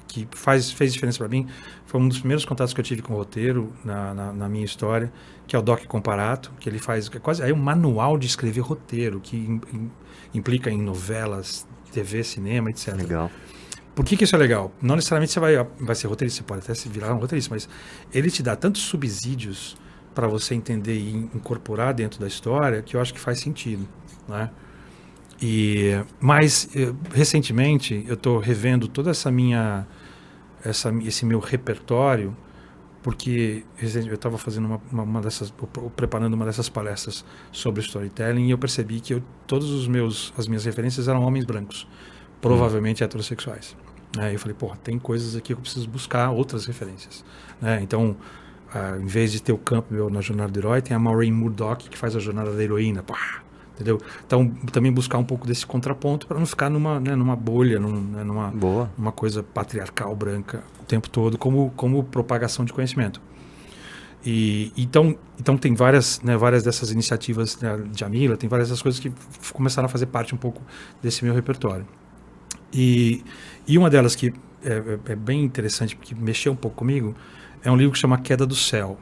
que fez diferença para mim, foi um dos primeiros contatos que eu tive com o roteiro na minha história, que é o Doc Comparato, que ele faz quase um manual de escrever roteiro, que implica em novelas, TV, cinema, etc. Legal. Por que isso é legal? Não necessariamente você vai ser roteirista, você pode até se virar um roteirista, mas ele te dá tantos subsídios para você entender e incorporar dentro da história que eu acho que faz sentido, né? Mas recentemente eu estou revendo toda esse meu repertório, porque eu estava fazendo preparando uma dessas palestras sobre storytelling e eu percebi que as minhas referências eram homens brancos, provavelmente heterossexuais. Eu falei, tem coisas aqui que eu preciso buscar outras referências, né? Então, em vez de ter o Campbell na Jornada do Herói, tem a Maureen Murdock que faz a Jornada da Heroína, entendeu? Então, também buscar um pouco desse contraponto para não ficar numa bolha, numa coisa patriarcal branca o tempo todo, como propagação de conhecimento. Então tem várias dessas iniciativas, né, de Amila, tem várias dessas coisas que começaram a fazer parte um pouco desse meu repertório. E uma delas que é bem interessante, porque mexeu um pouco comigo, é um livro que chama Queda do Céu,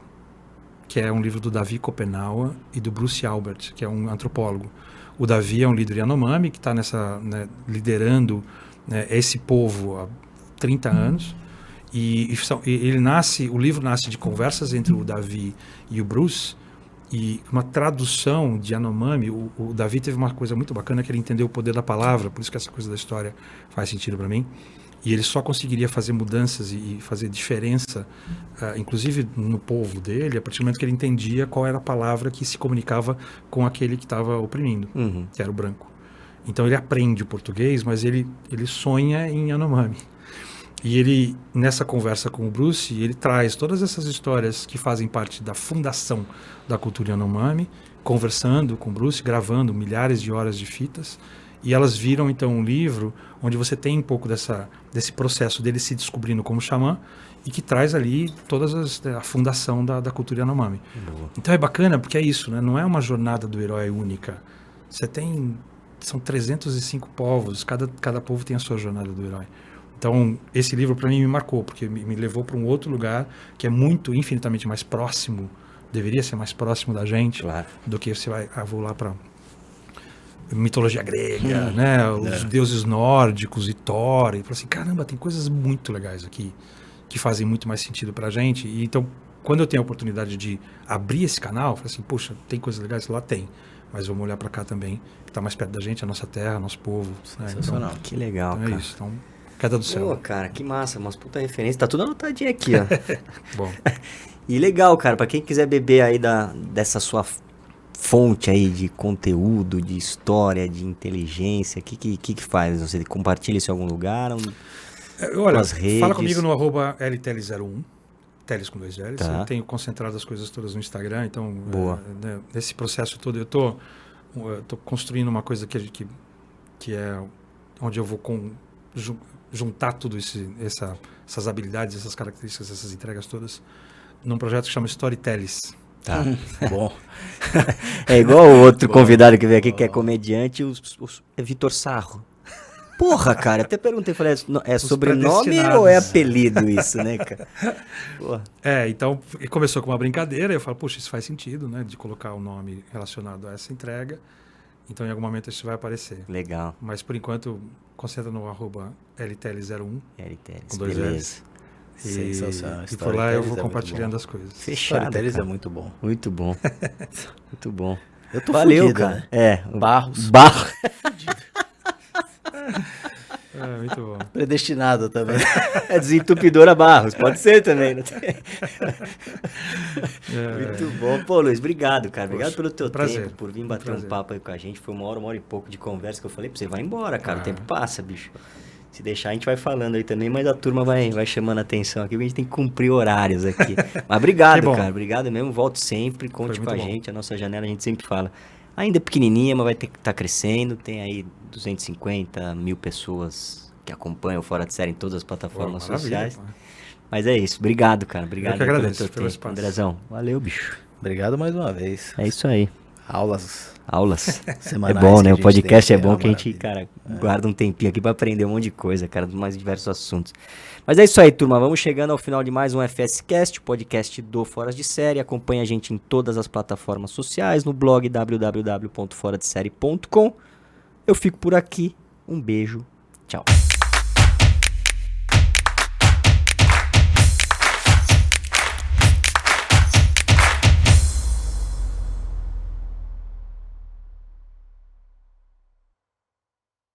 que é um livro do Davi Copenaua e do Bruce Albert, que é um antropólogo. O Davi é um líder Yanomami que está liderando, né, esse povo há 30 anos. O livro nasce de conversas entre o Davi e o Bruce, e uma tradução de Yanomami. O Davi teve uma coisa muito bacana, que ele entendeu o poder da palavra, por isso que essa coisa da história faz sentido para mim. E ele só conseguiria fazer mudanças e fazer diferença, inclusive no povo dele, a partir do momento que ele entendia qual era a palavra que se comunicava com aquele que estava oprimindo, que era o branco. Então ele aprende o português, mas ele sonha em Yanomami. E ele, nessa conversa com o Bruce, ele traz todas essas histórias que fazem parte da fundação da cultura Yanomami, conversando com o Bruce, gravando milhares de horas de fitas, e elas viram então um livro onde você tem um pouco desse processo dele se descobrindo como xamã e que traz ali a fundação da cultura Yanomami. Boa. Então é bacana porque é isso, né? Não é uma jornada do herói única. São 305 povos, cada povo tem a sua jornada do herói. Então esse livro para mim me marcou, porque me levou para um outro lugar que é infinitamente mais próximo, deveria ser mais próximo da gente, claro, do que você vou lá para mitologia grega, né? Os deuses nórdicos e Thor. E falei assim, caramba, tem coisas muito legais aqui que fazem muito mais sentido pra gente. E então, quando eu tenho a oportunidade de abrir esse canal, eu falei assim, poxa, tem coisas legais? Lá tem. Mas vamos olhar pra cá também, que tá mais perto da gente, a nossa terra, nosso povo. Sensacional. Então, que legal, então cara. É isso. Então, Queda do Céu. Pô, cara, que massa. Umas puta referência. Tá tudo anotadinho aqui, ó. Bom. E legal, cara, pra quem quiser beber aí dessa sua fonte aí de conteúdo, de história, de inteligência, o que faz? Você compartilha isso em algum lugar? Olha, nas redes? Fala comigo no @LTL01, Teles com 2 L's. Tá. Eu tenho concentrado as coisas todas no Instagram, então nesse processo todo eu tô construindo uma coisa que é onde eu vou juntar tudo essas habilidades, essas características, essas entregas todas, num projeto que chama Storytellers. Tá, bom. É igual o outro convidado que veio aqui, que é comediante, é Vitor Sarro. Porra, cara, até perguntei, falei, é sobrenome ou é apelido isso, né, cara? Porra. Então, começou com uma brincadeira, eu falo, poxa, isso faz sentido, né, de colocar o nome relacionado a essa entrega, então em algum momento isso vai aparecer. Legal. Mas, por enquanto, concentra no @LTL01, LTL, com 2 beleza. L's. Sensacional. E por lá eu vou Storytellers é muito compartilhando bom. as coisas. Fechado, Storytellers cara. é muito bom. Muito bom. Muito bom. Eu tô Valeu, fudido, cara. né? É. Barros. Barros. É, muito bom. Predestinado também. É desentupidora Barros. Pode ser também. Não tem... Muito bom. Pô, Luiz, obrigado, cara. Obrigado Poxa, pelo teu prazer. tempo, por vir bater um Prazer. papo aí com a gente. Foi uma hora e pouco de conversa que eu falei pra você. Vai embora, cara. O tempo passa, bicho. Se deixar, a gente vai falando aí também, mas a turma vai chamando a atenção aqui, porque a gente tem que cumprir horários aqui. Mas obrigado, Que bom. cara. Obrigado mesmo. Volte sempre, conte Foi com a muito bom. gente. A nossa janela, a gente sempre fala. Ainda é pequenininha, mas vai ter que estar crescendo. Tem aí 250 mil pessoas que acompanham o Fora de Série em todas as plataformas Pô, maravilha, sociais. pô. Mas é isso. Obrigado, cara. Obrigado que aí agradeço pelo teu pelo tempo. espaço. Andrezão, valeu, bicho. Obrigado mais uma vez. É isso aí. Aulas Aulas. É semanais. bom, que né? a O gente podcast tem, é bom uma que a gente, maravilha. cara, guarda um tempinho aqui pra aprender um monte de coisa, cara, dos mais diversos assuntos. Mas é isso aí, turma. Vamos chegando ao final de mais um FSCast, o podcast do Fora de Série. Acompanhe a gente em todas as plataformas sociais, no blog www.foradesérie.com. Eu fico por aqui. Um beijo. Tchau.